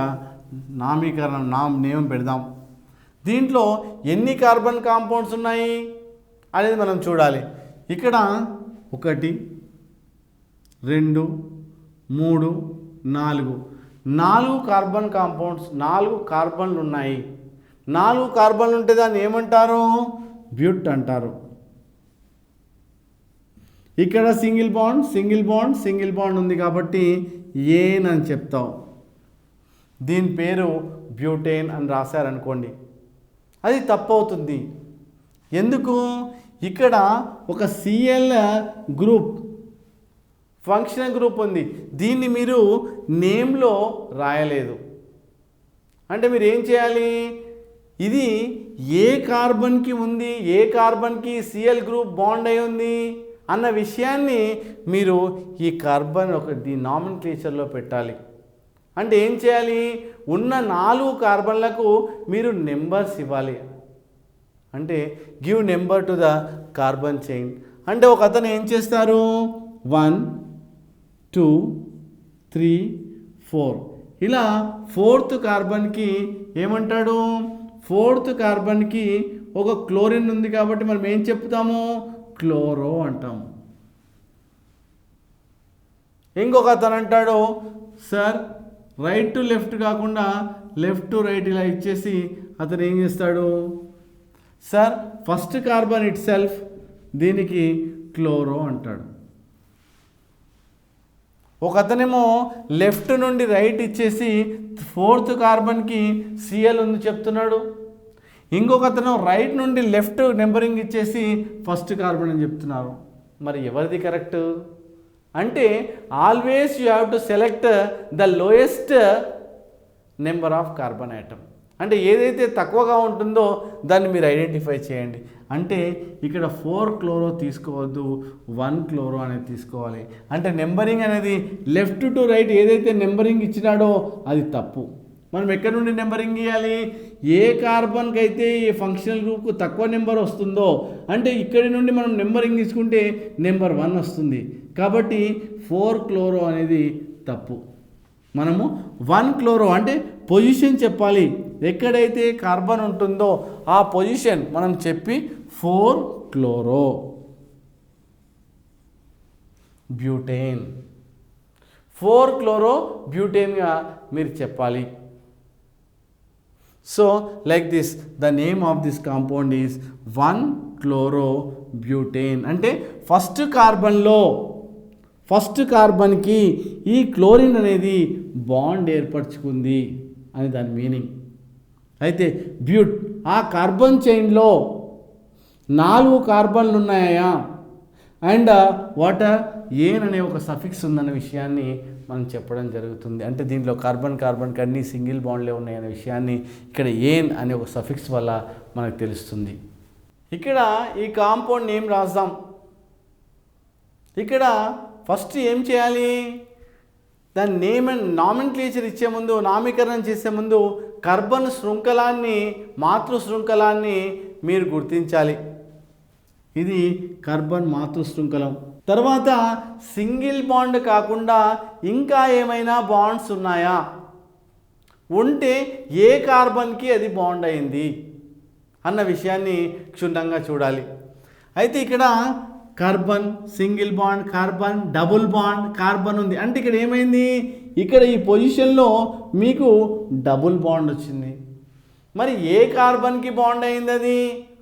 నేమ్ పెడదాం. దీంట్లో ఎన్ని కార్బన్ కాంపౌండ్స్ ఉన్నాయి అనేది మనం చూడాలి. ఇక్కడ 1 2 3 4 కార్బన్ కాంపౌండ్స్, 4 కార్బన్లు ఉన్నాయి. 4 కార్బన్లు ఉంటే దాన్ని ఏమంటారు? బ్యూట్ అంటారు. ఇక్కడ సింగిల్ బాండ్ ఉంది కాబట్టి ఏన్ అని చెప్తాం. దీని పేరు బ్యూటేన్ అని రాశారనుకోండి, అది తప్పు అవుతుంది. ఎందుకు? ఇక్కడ ఒక Cl గ్రూప్, ఫంక్షనల్ గ్రూప్ ఉంది. దీన్ని మీరు నేమ్లో రాయలేదు. అంటే మీరు ఏం చేయాలి? ఇది ఏ కార్బన్కి ఉంది, ఏ కార్బన్కి Cl గ్రూప్ బాండ్ అయి ఉంది అన్న విషయాన్ని మీరు ఈ కార్బన్ దీని నామెన్క్లేచర్లో పెట్టాలి. అంటే ఏం చేయాలి? ఉన్న 4 కార్బన్లకు మీరు నెంబర్స్ ఇవ్వాలి. అంటే give number to the carbon chain. అంటే ఒక అతను ఏం చేస్తారు? 1 2 3 4 ఇలా 4th కార్బన్కి ఏమంటాడు? 4th కార్బన్కి ఒక క్లోరిన్ ఉంది కాబట్టి మనం ఏం చెప్తాము? క్లోరో అంటాము. ఇంకొక అతను అంటాడు, సార్ రైట్ టు లెఫ్ట్ కాకుండా లెఫ్ట్ టు రైట్ ఇలా ఇచ్చేసి అతను ఏం చేస్తాడు? Sir first carbon it self దీనికి క్లోరో అంటాడు. ఒక అతనేమో లెఫ్ట్ నుండి రైట్ ఇచ్చేసి 4th కార్బన్కి Cl ఉంది చెప్తున్నాడు. ఇంకొక అతను రైట్ నుండి లెఫ్ట్ నెంబరింగ్ ఇచ్చేసి ఫస్ట్ కార్బన్ అని చెప్తున్నారు. మరి ఎవరిది కరెక్ట్? అంటే always you have to select the lowest number of carbon item. అంటే ఏదైతే తక్కువగా ఉంటుందో దాన్ని మీరు ఐడెంటిఫై చేయండి. అంటే ఇక్కడ 4 క్లోరో తీసుకోవద్దు, 1 క్లోరో అనేది తీసుకోవాలి. అంటే నెంబరింగ్ అనేది లెఫ్ట్ టు రైట్ ఏదైతే నెంబరింగ్ ఇచ్చినాడో అది తప్పు. మనం ఎక్కడి నుండి నెంబరింగ్ ఇవ్వాలి? ఏ కార్బన్కి అయితే ఈ ఫంక్షనల్ గ్రూప్కు తక్కువ నెంబర్ వస్తుందో, అంటే ఇక్కడి నుండి మనం నెంబరింగ్ తీసుకుంటే నెంబర్ 1 వస్తుంది. కాబట్టి 4 క్లోరో అనేది తప్పు. మనము 1 క్లోరో అంటే పొజిషన్ చెప్పాలి. ఎక్కడైతే కార్బన్ ఉంటుందో ఆ పొజిషన్ మనం చెప్పి 4 క్లోరో బ్యూటేన్, 4 క్లోరో బ్యూటేన్గా మీరు చెప్పాలి. So like this the name of this compound is 1 chloro butane. అంటే ఫస్ట్ కార్బన్కి ఈ క్లోరిన్ అనేది బాండ్ ఏర్పరచుకుంది అని దాని మీనింగ్. అయితే బ్యూట్ ఆ కార్బన్ చైన్లో 4 కార్బన్లు ఉన్నాయా అండ్ వాటర్ ఏన్ అనే ఒక సఫిక్స్ ఉందన్న విషయాన్ని మనం చెప్పడం జరుగుతుంది. అంటే దీంట్లో కార్బన్కి అన్ని సింగిల్ బాండ్లే ఉన్నాయనే విషయాన్ని ఇక్కడ ఏన్ అనే ఒక సఫిక్స్ వల్ల మనకు తెలుస్తుంది. ఇక్కడ ఈ కాంపౌండ్ నేమ్ రాద్దాం. ఇక్కడ ఫస్ట్ ఏం చేయాలి? దాని నేమ్ అండ్ నామెన్క్లేచర్ ఇచ్చే ముందు, నామీకరణం చేసే ముందు కార్బన్ శృంఖలాన్ని, మాతృ శృంఖలాన్ని మీరు గుర్తించాలి. ఇది కార్బన్ మాతృ శృంఖలం. తర్వాత సింగిల్ బాండ్ కాకుండా ఇంకా ఏమైనా బాండ్స్ ఉన్నాయా, ఉంటే ఏ కార్బన్కి అది బాండ్ అయింది అన్న విషయాన్ని క్షుణ్ణంగా చూడాలి. అయితే ఇక్కడ carbon, single bond, carbon, double bond, carbon ఉంది. అంటే ఇక్కడ ఏమైంది, ఇక్కడ ఈ పొజిషన్లో మీకు డబుల్ బాండ్ వచ్చింది. మరి ఏ కార్బన్కి బాండ్ అయింది అది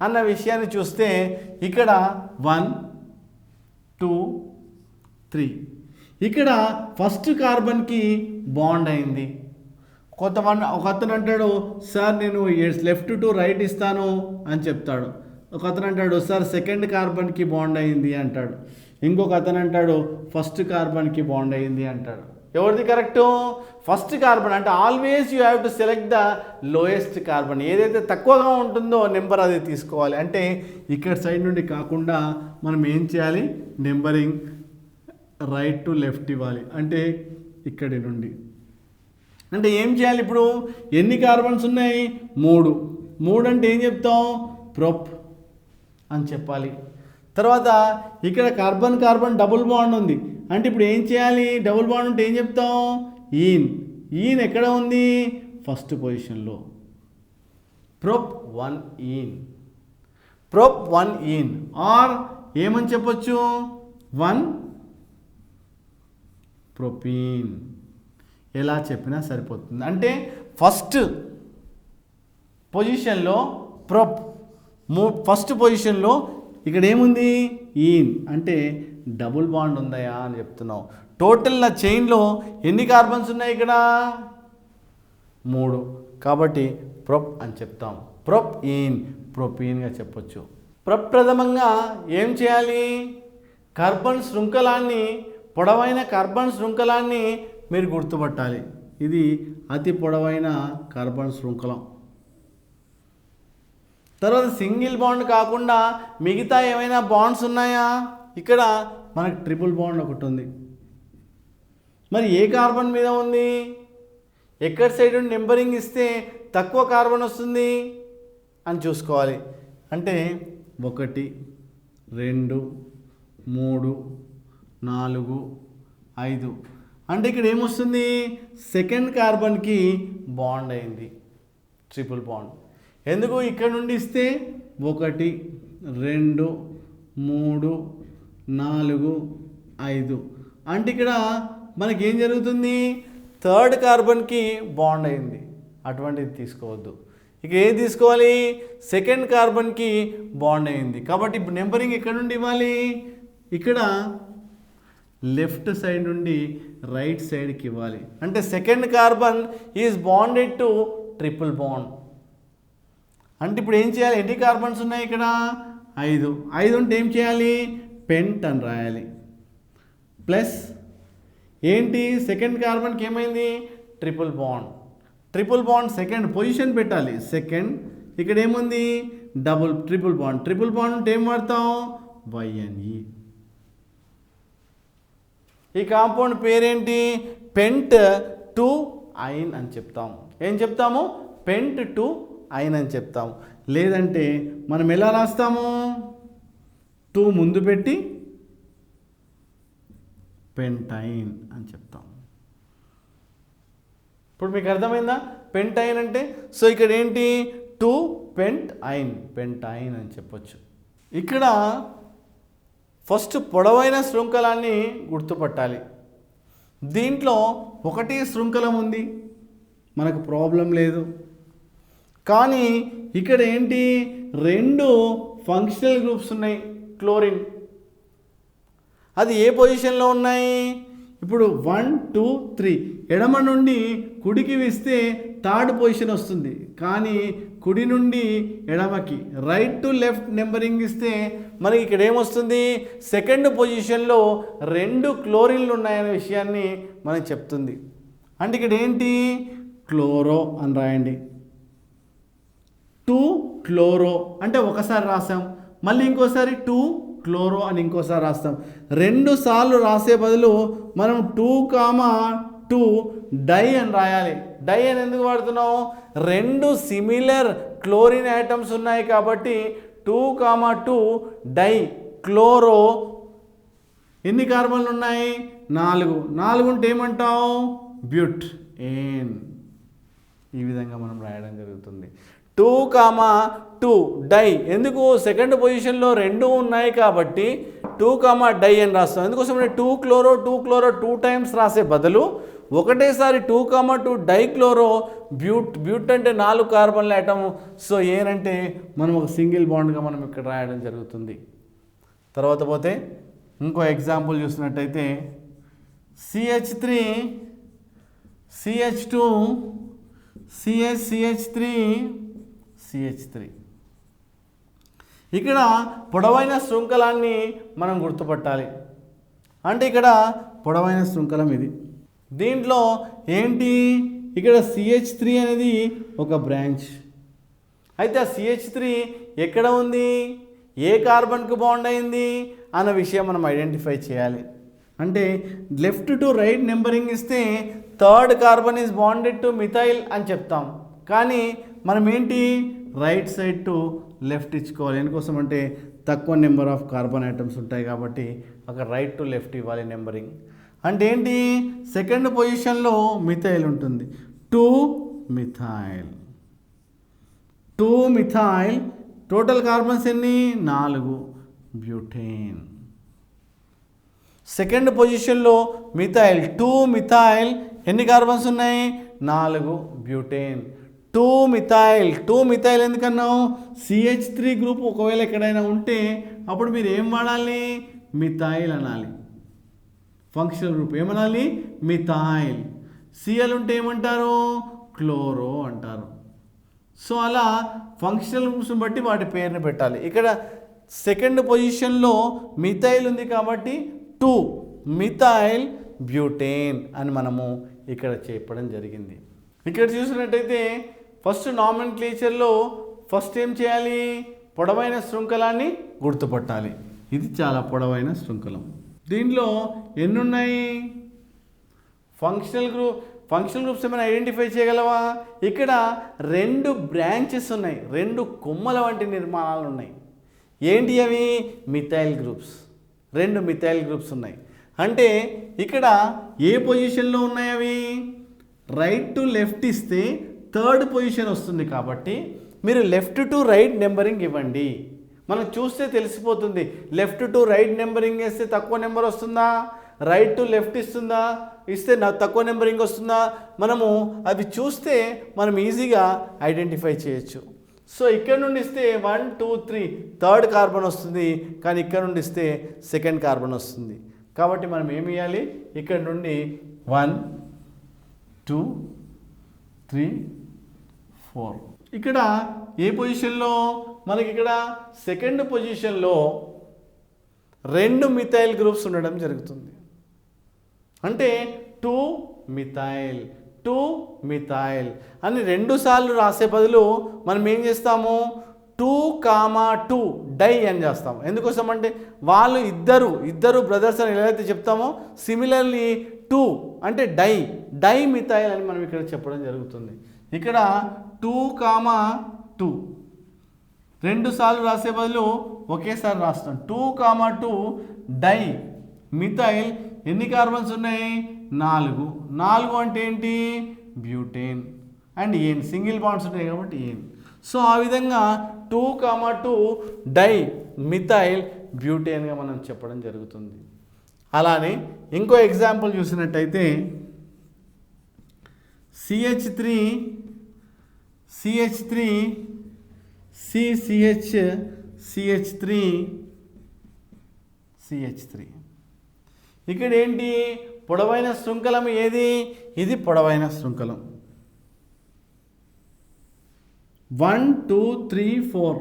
అన్న విషయాన్ని చూస్తే ఇక్కడ 1 2 3 ఇక్కడ ఫస్ట్ కార్బన్కి బాండ్ అయింది. ఒక అతను అంటాడు, సార్ నేను లెఫ్ట్ టు రైట్ ఇస్తాను అని చెప్తాడు. ఒక అతను అంటాడు, సార్ సెకండ్ కార్బన్కి బాండ్ అయింది అంటాడు. ఇంకొక అతను అంటాడు, ఫస్ట్ కార్బన్కి బాండ్ అయింది అంటాడు. ఎవరిది కరెక్టు? First carbon. అంటే always you have to select the lowest carbon. ఏదైతే తక్కువగా ఉంటుందో నెంబర్ అది తీసుకోవాలి. అంటే ఇక్కడ సైడ్ నుండి కాకుండా మనం ఏం చేయాలి, నెంబరింగ్ రైట్ టు లెఫ్ట్ ఇవ్వాలి. అంటే ఇక్కడి నుండి. అంటే ఏం చేయాలి, ఇప్పుడు ఎన్ని కార్బన్స్ ఉన్నాయి, 3 అంటే ఏం చెప్తాం, ప్రొప్ అని చెప్పాలి. తర్వాత ఇక్కడ కార్బన్ కార్బన్ డబుల్ బాండ్ ఉంది. అంటే ఇప్పుడు ఏం చేయాలి, డబుల్ బాండ్ ఉంటే ఏం చెప్తాం, ఈన్ ఎక్కడ ఉంది, ఫస్ట్ పొజిషన్లో. ప్రొప్ 1 ఈన్, ప్రొప్ 1 ఈన్. ఆర్ ఏమని చెప్పొచ్చు, 1 ప్రొపీన్. ఎలా చెప్పినా సరిపోతుంది. అంటే ఫస్ట్ పొజిషన్లో ప్రొప్, ఫస్ట్ పొజిషన్లో ఇక్కడ ఏముంది, ఈన్. అంటే డబుల్ బాండ్ ఉందయా అని చెప్తున్నావు. టోటల్ నా చైన్లో ఎన్ని కార్బన్స్ ఉన్నాయి, ఇక్కడ 3. కాబట్టి ప్రొప్ అని చెప్తాం. ప్రొప్ ఈన్, ప్రొపీన్గా చెప్పొచ్చు. ప్రప్రథమంగా ఏం చేయాలి, కార్బన్ శృంఖలాన్ని, పొడవైన కార్బన్ శృంఖలాన్ని మీరు గుర్తుపట్టాలి. ఇది అతి పొడవైన కార్బన్ శృంఖలం. తర్వాత సింగిల్ బాండ్ కాకుండా మిగతా ఏమైనా బాండ్స్ ఉన్నాయా, ఇక్కడ మనకు ట్రిపుల్ బాండ్ ఒకటి ఉంది. మరి ఏ కార్బన్ మీద ఉంది, ఎక్కడి సైడ్ నెంబరింగ్ ఇస్తే తక్కువ కార్బన్ వస్తుంది అని చూసుకోవాలి. అంటే 1 2 3 4 5. అంటే ఇక్కడ ఏమొస్తుంది, సెకండ్ కార్బన్కి బాండ్ అయింది, ట్రిపుల్ బాండ్. ఎందుకు, ఇక్కడ నుండి ఇస్తే 1 2 3 4 5. అంటే ఇక్కడ మనకేం జరుగుతుంది, థర్డ్ కార్బన్కి బాండ్ అయింది. అటువంటిది తీసుకోవద్దు. ఇక ఏది తీసుకోవాలి, సెకండ్ కార్బన్కి బాండ్ అయింది. కాబట్టి ఇప్పుడు నెంబరింగ్ ఎక్కడ నుండి ఇవ్వాలి, ఇక్కడ లెఫ్ట్ సైడ్ నుండి రైట్ సైడ్కి ఇవ్వాలి. అంటే second carbon is bonded to triple bond. అంటే ఇప్పుడు ఏం చేయాలి, ఎన్ని కార్బన్స్ ఉన్నాయి ఇక్కడ, 5 ఉంటే ఏం చేయాలి, పెంట్ అని రాయాలి. ప్లస్ ఏంటి, సెకండ్ కార్బన్కి ఏమైంది, triple bond. Triple bond second position పెట్టాలి, సెకండ్. ఇక్కడ ఏముంది, ట్రిపుల్ బాండ్. ట్రిపుల్ బాండ్ ఉంటే ఏం వాడతాం, YNE. ఈ కాంపౌండ్ పేరేంటి, పెంట్ 2 ఐన్ అని చెప్తాము. ఏం చెప్తాము, పెంట్ 2 ఐన్ అని చెప్తాము. లేదంటే మనం ఎలా రాస్తాము, 2 ముందు పెట్టి పెంటైన్ అని చెప్తాం. ఇప్పుడు మీకు అర్థమైందా, పెంటైన్ అంటే. సో ఇక్కడ ఏంటి, 2 పెంటైన్ అని చెప్పొచ్చు. ఇక్కడ ఫస్ట్ పొడవైన శృంఖలాన్ని గుర్తుపట్టాలి. దీంట్లో ఒకటి శృంఖలం ఉంది, మనకు ప్రాబ్లం లేదు. కానీ ఇక్కడ ఏంటి, 2 ఫంక్షనల్ గ్రూప్స్ ఉన్నాయి, క్లోరిన్. అది ఏ పొజిషన్లో ఉన్నాయి, ఇప్పుడు 1 2 3 ఎడమ నుండి కుడికి వేస్తే థర్డ్ పొజిషన్ వస్తుంది. కానీ కుడి నుండి ఎడమకి, రైట్ టు లెఫ్ట్ నెంబరింగ్ ఇస్తే మనకి ఇక్కడ ఏమొస్తుంది, సెకండ్ పొజిషన్లో 2 క్లోరిన్లు ఉన్నాయనే విషయాన్ని మనకి చెప్తుంది. అంటే ఇక్కడ ఏంటి, క్లోరో అని రాయండి. 2 క్లోరో అంటే ఒకసారి రాసాం, మళ్ళీ ఇంకోసారి 2 క్లోరో అని ఇంకోసారి రాస్తాం. 2 సార్లు రాసే బదులు మనం 2, 2 డై అని రాయాలి. డై అని ఎందుకు వాడుతున్నాం, 2 సిమిలర్ క్లోరిన్ ఐటమ్స్ ఉన్నాయి కాబట్టి 2, 2 డై క్లోరో ఎన్ని కార్బన్లు ఉన్నాయి? 4. 4 ఉంటే ఏమంటావు? బ్యూట్ ఏన్. ఈ విధంగా మనం రాయడం జరుగుతుంది. 2, డై. ఎందుకు? సెకండ్ పొజిషన్లో 2 ఉన్నాయి కాబట్టి 2, డై అని రాస్తాం. ఎందుకోసం అంటే 2 క్లోరో 2 టైమ్స్ రాసే బదులు ఒకటేసారి 2, డైక్లోరో బ్యూట్ అంటే 4 కార్బన్ల ఆటం. సో ఏనంటే మనం ఒక సింగిల్ బాండ్గా మనం ఇక్కడ రాయడం జరుగుతుంది. తర్వాత పోతే ఇంకో ఎగ్జాంపుల్ చూసినట్టయితే CH3 CH2 CH3 CH3. ఇక్కడ పొడవైన శృంఖలాన్ని మనం గుర్తుపట్టాలి. అంటే ఇక్కడ పొడవైన శృంఖలం ఇది. దీంట్లో ఏంటి? ఇక్కడ CH3 అనేది ఒక బ్రాంచ్. అయితే ఆ CH3 ఎక్కడ ఉంది, ఏ కార్బన్కు బాండ్ అయింది అన్న విషయం మనం ఐడెంటిఫై చేయాలి. అంటే లెఫ్ట్ టు రైట్ నెంబరింగ్ ఇస్తే 3rd carbon is bonded to methyl అని చెప్తాం. కానీ మనం ఏంటి, రైట్ సైడ్ టు లెఫ్ట్ ఇచ్చుకోవాలి. ఎందుకోసం అంటే తక్కువ నెంబర్ ఆఫ్ కార్బన్ ఐటమ్స్ ఉంటాయి కాబట్టి అక్కడ రైట్ టు లెఫ్ట్ ఇవ్వాలి నెంబరింగ్. అంటే ఏంటి, సెకండ్ పొజిషన్లో మిథైల్ ఉంటుంది. 2 మిథైల్. టోటల్ కార్బన్స్ ఎన్ని? 4. బ్యూటేన్. సెకండ్ పొజిషన్లో మిథైల్. 2 మిథైల్. ఎన్ని కార్బన్స్ ఉన్నాయి? 4. బ్యూటేన్. 2 మిథైల్ ఎందుకన్నావు? CH3 గ్రూప్ ఒకవేళ ఎక్కడైనా ఉంటే అప్పుడు మీరు ఏం వాడాలి? మిథైల్ అనాలి. ఫంక్షనల్ గ్రూప్ ఏమనాలి? మిథైల్. Cl ఉంటే ఏమంటారు? క్లోరో అంటారు. సో అలా ఫంక్షనల్ గ్రూప్స్ని బట్టి వాటి పేరుని పెట్టాలి. ఇక్కడ సెకండ్ పొజిషన్లో మిథైల్ ఉంది కాబట్టి 2 మిథైల్ బ్యూటేన్ అని మనము ఇక్కడ చెప్పడం జరిగింది. ఇక్కడ చూసినట్టయితే ఫస్ట్ నామెన్క్లేచర్లో ఫస్ట్ ఏం చేయాలి? పొడవైన శృంఖలాన్ని గుర్తుపట్టాలి. ఇది చాలా పొడవైన శృంఖలం. దీంట్లో ఎన్ని ఉన్నాయి? ఫంక్షనల్ గ్రూప్స్ ఏమైనా ఐడెంటిఫై చేయగలవా? ఇక్కడ 2 బ్రాంచెస్ ఉన్నాయి, 2 కొమ్మల వంటి నిర్మాణాలు ఉన్నాయి. ఏంటి అవి? Methyl groups. 2 మిథైల్ గ్రూప్స్ ఉన్నాయి. అంటే ఇక్కడ ఏ పొజిషన్లో ఉన్నాయి అవి? రైట్ టు లెఫ్ట్ ఇస్తే 3rd పొజిషన్ వస్తుంది కాబట్టి మీరు లెఫ్ట్ టు రైట్ నెంబరింగ్ ఇవ్వండి. మనం చూస్తే తెలిసిపోతుంది. లెఫ్ట్ టు రైట్ నెంబరింగ్ వేస్తే తక్కువ నెంబర్ వస్తుందా, రైట్ టు లెఫ్ట్ ఇస్తే తక్కువ నెంబరింగ్ వస్తుందా, మనము అవి చూస్తే మనం ఈజీగా ఐడెంటిఫై చేయొచ్చు. సో ఇక్కడ నుండి ఇస్తే 1 2 3 3rd కార్బన్ వస్తుంది, కానీ ఇక్కడ నుండి ఇస్తే 2nd కార్బన్ వస్తుంది. కాబట్టి మనం ఏమి ఇవ్వాలి? ఇక్కడ నుండి 1 2 3 4. ఇక్కడ ఏ పొజిషన్లో? మనకి ఇక్కడ సెకండ్ పొజిషన్లో 2 మిథైల్ గ్రూప్స్ ఉండడం జరుగుతుంది. అంటే 2 మిథైల్ అని 2 సార్లు రాసే బదులు మనం ఏం చేస్తాము? 2, డై అని చేస్తాము. ఎందుకోసం అంటే వాళ్ళు ఇద్దరు బ్రదర్స్ అని ఎలా అయితే చెప్తామో సిమిలర్లీ 2 అంటే డై మిథైల్ అని మనం ఇక్కడ చెప్పడం జరుగుతుంది. ఇక్కడ 2, 2 సార్లు రాసే బదులు ఒకేసారి రాస్తాం. 2, డై మిథైల్. ఎన్ని కార్బన్స్ ఉన్నాయి? 4 అంటే ఏంటి? Butane. And ane single bonds ఉంటాయి కాబట్టి ఏన్. సో ఆ విధంగా 2, డై మిథైల్ బ్యూటేన్గా మనం చెప్పడం జరుగుతుంది. అలానే ఇంకో ఎగ్జాంపుల్ చూసినట్టయితే CH3 CH3 ఇక్కడ ఏంటి? పొడవైన శృంఖలం ఏది? ఇది పొడవైన శృంఖలం. 1 2 3 4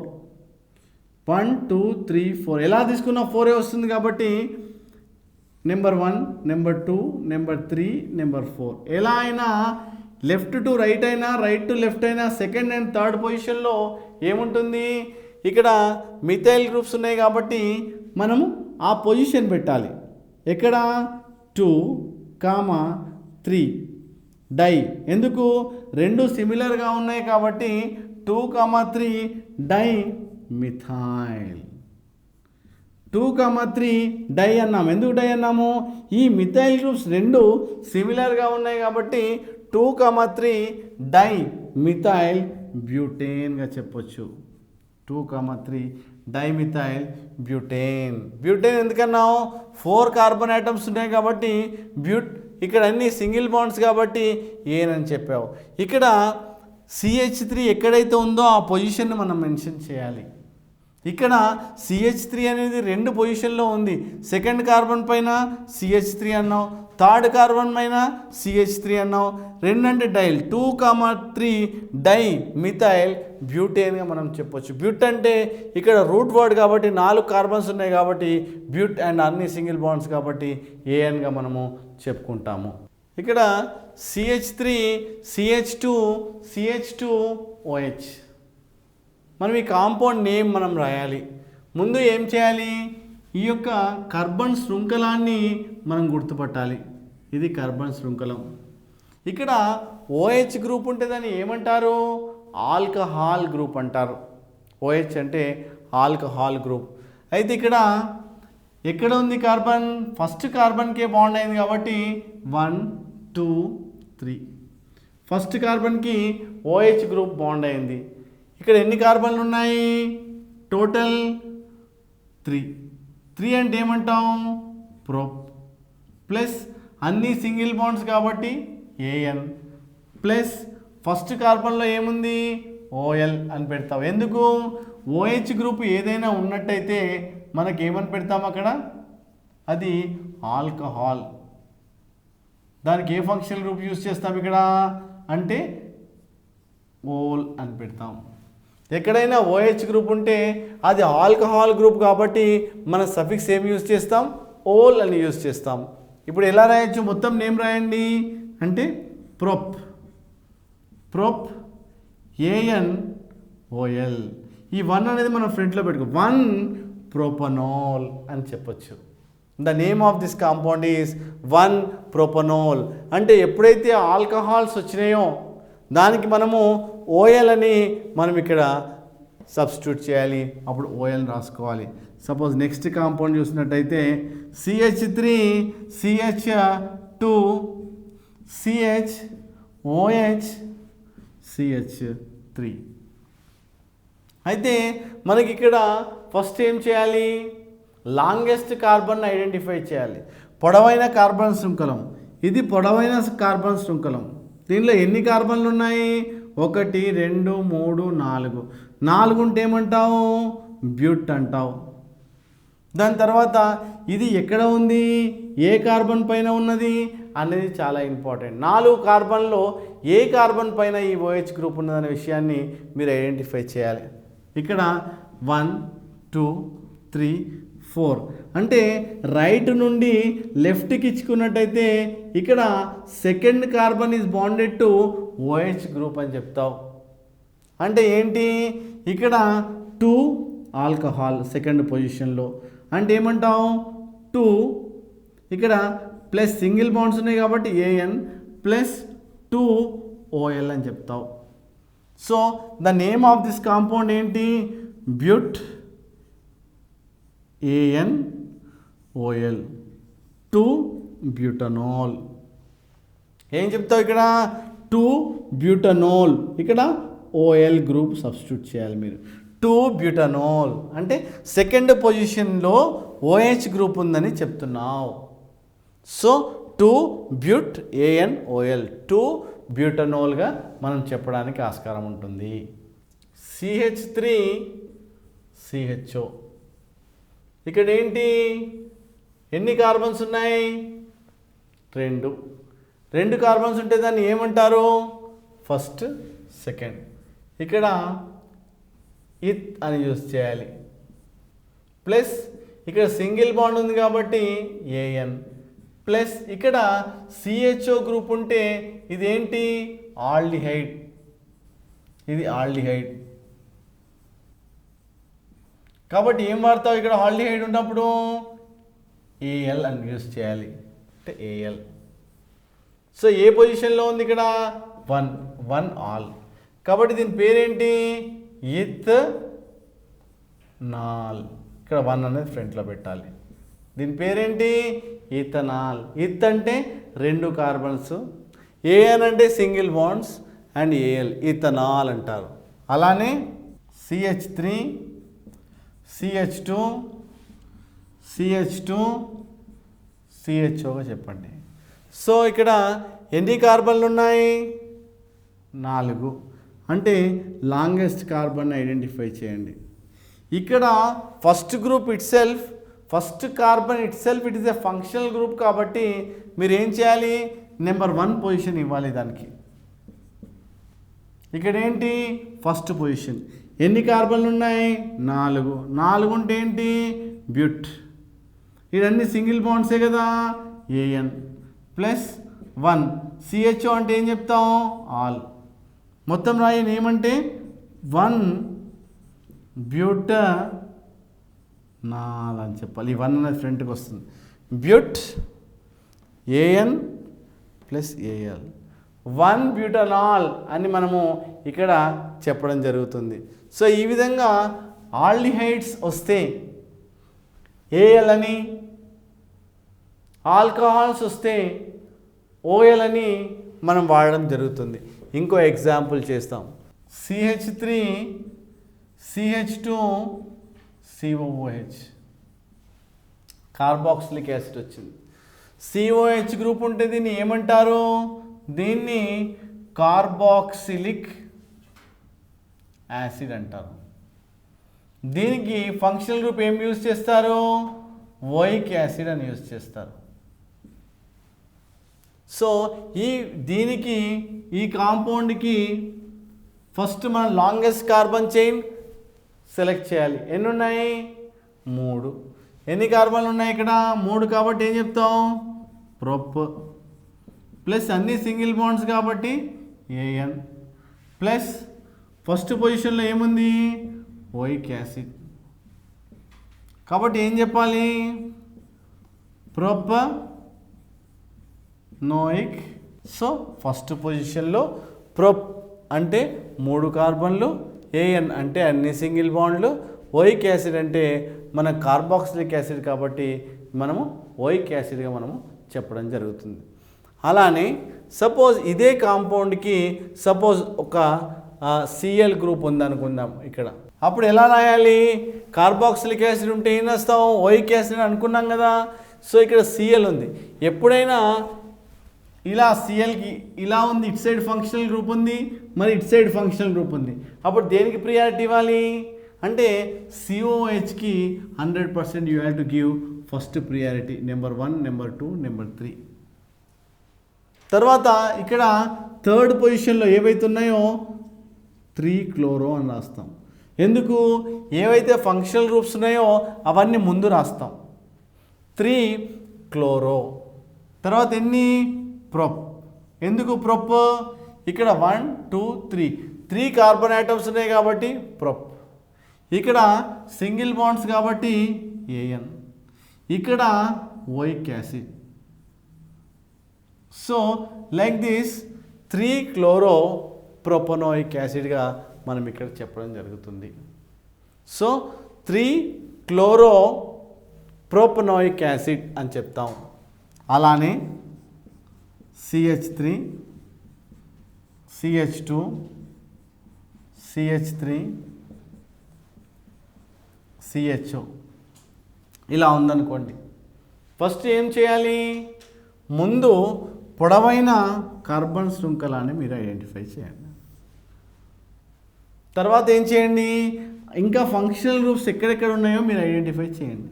1 2 3 4 ఎలా తీసుకున్నా 4 వస్తుంది కాబట్టి నెంబర్ 1 నెంబర్ 2 నెంబర్ 3 నెంబర్ 4 ఎలా అయినా లెఫ్ట్ టు రైట్ అయినా రైట్ టు లెఫ్ట్ అయినా సెకండ్ అండ్ థర్డ్ పొజిషన్లో ఏముంటుంది? ఇక్కడ మిథైల్ గ్రూప్స్ ఉన్నాయి కాబట్టి మనము ఆ పొజిషన్ పెట్టాలి. ఎక్కడ? 2, 3 డై. ఎందుకు? 2 సిమిలర్గా ఉన్నాయి కాబట్టి 2, 3 డై మిథైల్. 2,3 డై అన్నాము. ఎందుకు డై అన్నాము? ఈ మిథైల్ గ్రూప్స్ రెండు సిమిలర్గా ఉన్నాయి కాబట్టి 2,3 డై మిథైల్ బ్యూటేన్గా చెప్పొచ్చు. 2,3 డైమిథైల్ బ్యూటేన్. బ్యూటేన్ ఎందుకన్నావు? 4 కార్బన్ ఐటమ్స్ ఉన్నాయి కాబట్టి ఇక్కడ అన్ని సింగిల్ బాండ్స్ కాబట్టి ఏనని చెప్పావు. ఇక్కడ CH3 ఎక్కడైతే ఉందో ఆ పొజిషన్ని మనం మెన్షన్ చేయాలి. ఇక్కడ CH3 అనేది 2 పొజిషన్లో ఉంది. సెకండ్ కార్బన్ పైన CH3 అన్నావు, థర్డ్ కార్బన్ పైన CH3 అన్నావు. 2 అంటే డైల్. 2,3 డై మిథైల్ బ్యూటేన్గా మనం చెప్పొచ్చు. బ్యూట్ అంటే ఇక్కడ రూట్ వర్డ్ కాబట్టి 4 కార్బన్స్ ఉన్నాయి కాబట్టి బ్యూట్ అండ్ అన్ని సింగిల్ బాండ్స్ కాబట్టి ANగా మనము చెప్పుకుంటాము. ఇక్కడ CH3 CH2 CH2OH. మనం ఈ కాంపౌండ్ నేమ్ మనం రాయాలి. ముందు ఏం చేయాలి? ఈ యొక్క కార్బన్ శృంఖలాన్ని మనం గుర్తుపట్టాలి. ఇది కార్బన్ శృంఖలం. ఇక్కడ OH గ్రూప్ ఉంటే దాన్ని ఏమంటారు? ఆల్కహాల్ గ్రూప్ అంటారు. OH అంటే ఆల్కహాల్ గ్రూప్. అయితే ఇక్కడ ఎక్కడ ఉంది కార్బన్? ఫస్ట్ కార్బన్కే బాండ్ అయింది కాబట్టి 1 2 3. ఫస్ట్ కార్బన్కి OH గ్రూప్ బాండ్ అయింది. ఇక్కడ ఎన్ని కార్బన్లు ఉన్నాయి? టోటల్ 3. 3 అంటే ఏమంటాం? ప్రోప్. ప్లస్ అన్ని సింగిల్ బాండ్స్ కాబట్టి AN ప్లస్ ఫస్ట్ కార్బన్లో ఏముంది? OL అని పెడతాం. ఎందుకు? OH గ్రూప్ ఏదైనా ఉన్నట్టయితే మనకి ఏమని పెడతాం అక్కడ? అది ఆల్కహాల్. దానికి ఏ ఫంక్షనల్ గ్రూప్ యూజ్ చేస్తాం ఇక్కడ అంటే ఓల్ అని పెడతాం. ఎక్కడైనా OH గ్రూప్ ఉంటే అది ఆల్కహాల్ గ్రూప్ కాబట్టి మన సఫిక్స్ ఏం యూజ్ చేస్తాం? ఓల్ అని యూజ్ చేస్తాం. ఇప్పుడు ఎలా రాయొచ్చు? మొత్తం నేమ్ రాయండి అంటే ప్రొప్ ANOL. ఈ 1 అనేది మనం ఫ్రంట్లో పెట్టుకో. 1 ప్రొపనోల్ అని చెప్పొచ్చు. The name of this compound is 1 ప్రొపనోల్. అంటే ఎప్పుడైతే ఆల్కహాల్స్ వచ్చినాయో దానికి మనము OL అని మనం ఇక్కడ సబ్స్టిట్యూట్ చేయాలి. అప్పుడు OL రాసుకోవాలి. సపోజ్ నెక్స్ట్ కాంపౌండ్ చూసినట్టయితే CH3 CH2 CHOH CH3. అయితే మనకి ఇక్కడ ఫస్ట్ ఏం చేయాలి? లాంగెస్ట్ కార్బన్ ఐడెంటిఫై చేయాలి. పొడవైన కార్బన్ శృంఖలం. ఇది పొడవైన కార్బన్ శృంఖలం. దీనిలో ఎన్ని కార్బన్లు ఉన్నాయి? 1 2 3 4. 4 ఉంటే ఏమంటావు? బ్యూట్ అంటావు. దాని తర్వాత ఇది ఎక్కడ ఉంది? ఏ కార్బన్ పైన ఉన్నది అనేది చాలా ఇంపార్టెంట్. 4 కార్బన్లో ఏ కార్బన్ పైన ఈ OH గ్రూప్ ఉన్నదనే విషయాన్ని మీరు ఐడెంటిఫై చేయాలి. ఇక్కడ 1 2 3 4 అంటే రైట్ నుండి లెఫ్ట్కి ఇచ్చుకున్నట్టయితే ఇక్కడ second carbon is bonded to OH group అని చెప్తావు. అంటే ఏంటి? ఇక్కడ 2 ఆల్కహాల్ సెకండ్ పొజిషన్లో అంటే ఏమంటావు? 2 ఇక్కడ ప్లస్ సింగిల్ బాండ్స్ ఉన్నాయి కాబట్టి AN ప్లస్ 2 OL అని చెప్తావు. So the name of this compound ఏంటి? బ్యూట్ ANOL 2 బ్యూటనోల్. ఏం చెప్తావు ఇక్కడ? 2 బ్యూటనోల్. ఇక్కడ OL గ్రూప్ సబ్స్టిట్యూట్ చేయాలి మీరు. 2 బ్యూటనోల్ అంటే సెకండ్ పొజిషన్లో OH గ్రూప్ ఉందని చెప్తున్నావు. సో 2 బ్యూట్ ANOL 2 బ్యూటనోల్గా మనం చెప్పడానికి ఆస్కారం ఉంటుంది. CH3 CHO. ఇక్కడ ఏంటి? ఎన్ని కార్బన్స్ ఉన్నాయి? 2 కార్బన్స్ ఉంటే దాన్ని ఏమంటారు? First second. ఇక్కడ ఇత్ అని యూజ్ చేయాలి. ప్లస్ ఇక్కడ సింగిల్ బాండ్ ఉంది కాబట్టి AN ప్లస్ ఇక్కడ CHO గ్రూప్ ఉంటే ఇదేంటి? ఆల్డిహైడ్. ఇది ఆల్డిహైడ్ కాబట్టి ఏం వాడతావు ఇక్కడ? ఆల్డిహైడ్ ఉన్నప్పుడు AL అని యూజ్ చేయాలి అంటే AL. సో ఏ పొజిషన్లో ఉంది ఇక్కడ? 1 ఆల్ కాబట్టి దీని పేరేంటి? ఇథనాల్. ఇక్కడ 1 అనేది ఫ్రంట్లో పెట్టాలి. దీని పేరేంటి? ఇథనాల్. ఇత్ అంటే 2 కార్బన్స్, ఏఎన్ అంటే single bonds and al ethanol అంటారు. అలానే CH3 CH2 CH2 CHOగా చెప్పండి. సో ఇక్కడ ఎన్ని కార్బన్లు ఉన్నాయి? 4. అంటే లాంగెస్ట్ కార్బన్ ఐడెంటిఫై చేయండి. ఇక్కడ first group it self, first carbon it self it is a functional group కాబట్టి మీరు ఏం చేయాలి? నెంబర్ 1 పొజిషన్ ఇవ్వాలి దానికి. ఇక్కడ ఏంటి? First position. ఎన్ని కార్బన్లు ఉన్నాయి? 4. 4 ఉంటే ఏంటి? బ్యూట్. ఇవన్నీ సింగిల్ బాండ్సే కదా, ఏఎన్ ప్లస్ 1. CHO అంటే ఏం చెప్తాం? ఆల్. మొత్తం రాయని ఏమంటే 1 బ్యూటనాల్ అని చెప్పాలి. ఈ 1 అనేది ఫ్రంట్కి వస్తుంది. బ్యూట్ ఏఎన్ ప్లస్ ఏఎల్ 1 బ్యూటనాల్ అని మనము ఇక్కడ చెప్పడం జరుగుతుంది. సో ఈ విధంగా ఆల్డిహైడ్స్ వస్తే ఏఎల్ అని, ఆల్కహాల్స్ వస్తే ఓఎల్ అని మనం వాడడం జరుగుతుంది. ఇంకో ఎగ్జాంపుల్ చేస్తాం. CH3 CH2 COOH carboxylic acid వచ్చింది. COH గ్రూప్ ఉంటే దీన్ని ఏమంటారు? దీన్ని కార్బాక్సిలిక్ యాసిడ్ అంటారు. దీనికి ఫంక్షనల్ గ్రూప్ ఏం యూజ్ చేస్తారు? ఓయిక్ యాసిడ్ అని యూజ్ చేస్తారు. సో దీనికి ఈ కాంపౌండ్కి ఫస్ట్ మనం లాంగెస్ట్ కార్బన్ చైన్ సెలెక్ట్ చేయాలి. ఎన్ని ఉన్నాయి? 3. ఎన్ని కార్బన్లు ఉన్నాయి ఇక్కడ? 3 కాబట్టి ఏం చెప్తాం? ప్రొప్ ప్లస్ అన్ని సింగిల్ బాండ్స్ కాబట్టి ఏఎన్ ప్లస్ ఫస్ట్ పొజిషన్లో ఏముంది? ఓయిక్ యాసిడ్ కాబట్టి ఏం చెప్పాలి? ప్రొపనోయిక్. సో ఫస్ట్ పొజిషన్లో ప్రొప్ అంటే 3 కార్బన్లు, ఏఎన్ అంటే అన్ని సింగిల్ బాండ్లు, ఓయిక్ యాసిడ్ అంటే మన కార్బాక్సిలిక్ యాసిడ్ కాబట్టి మనము ఓయిక్ యాసిడ్గా మనము చెప్పడం జరుగుతుంది. అలానే సపోజ్ ఇదే కాంపౌండ్కి సపోజ్ ఒక Cl గ్రూప్ ఉందనుకుందాం ఇక్కడ. అప్పుడు ఎలా రాయాలి? కార్బాక్సిలిక్ యాసిడ్ ఉంటే ఏం రాస్తాం? ఓయిక్ యాసిడ్ అనుకున్నాం కదా. సో ఇక్కడ Cl ఉంది. ఎప్పుడైనా ఇలా Clకి ఇలా ఉంది, ఇటు సైడ్ ఫంక్షనల్ గ్రూప్ ఉంది, మరి ఇటు సైడ్ ఫంక్షనల్ గ్రూప్ ఉంది. అప్పుడు దేనికి ప్రియారిటీ ఇవ్వాలి అంటే COHకి 100% you have to give first priority. Number 1, number 2, number 3. తర్వాత ఇక్కడ థర్డ్ పొజిషన్లో ఏవైతే ఉన్నాయో 3 క్లోరో అని రాస్తాం. ఎందుకు? ఏవైతే ఫంక్షనల్ గ్రూప్స్ ఉన్నాయో అవన్నీ ముందు రాస్తాం. 3 క్లోరో. తర్వాత ఎన్ని? ప్రొప్. ఎందుకు ప్రొప్? ఇక్కడ 1, 2, 3 కార్బన్ ఆటమ్స్ ఉన్నాయి కాబట్టి ప్రొప్. ఇక్కడ సింగిల్ బాండ్స్ కాబట్టి ఏఎన్. ఇక్కడ oic acid. So like this 3 chloro propanoic యాసిడ్గా మనం ఇక్కడ చెప్పడం జరుగుతుంది. సో 3 క్లోరో ప్రొపనోయిక్ యాసిడ్ అని చెప్తాం. అలానే CH3 CH2 CH3 CHO ఇలా ఉందనుకోండి. ఫస్ట్ ఏం చేయాలి? ముందు పొడవైన కార్బన్ శృంఖలాన్ని మీరు ఐడెంటిఫై చేయండి. తర్వాత ఏం చేయండి? ఇంకా ఫంక్షనల్ గ్రూప్స్ ఎక్కడెక్కడ ఉన్నాయో మీరు ఐడెంటిఫై చేయండి.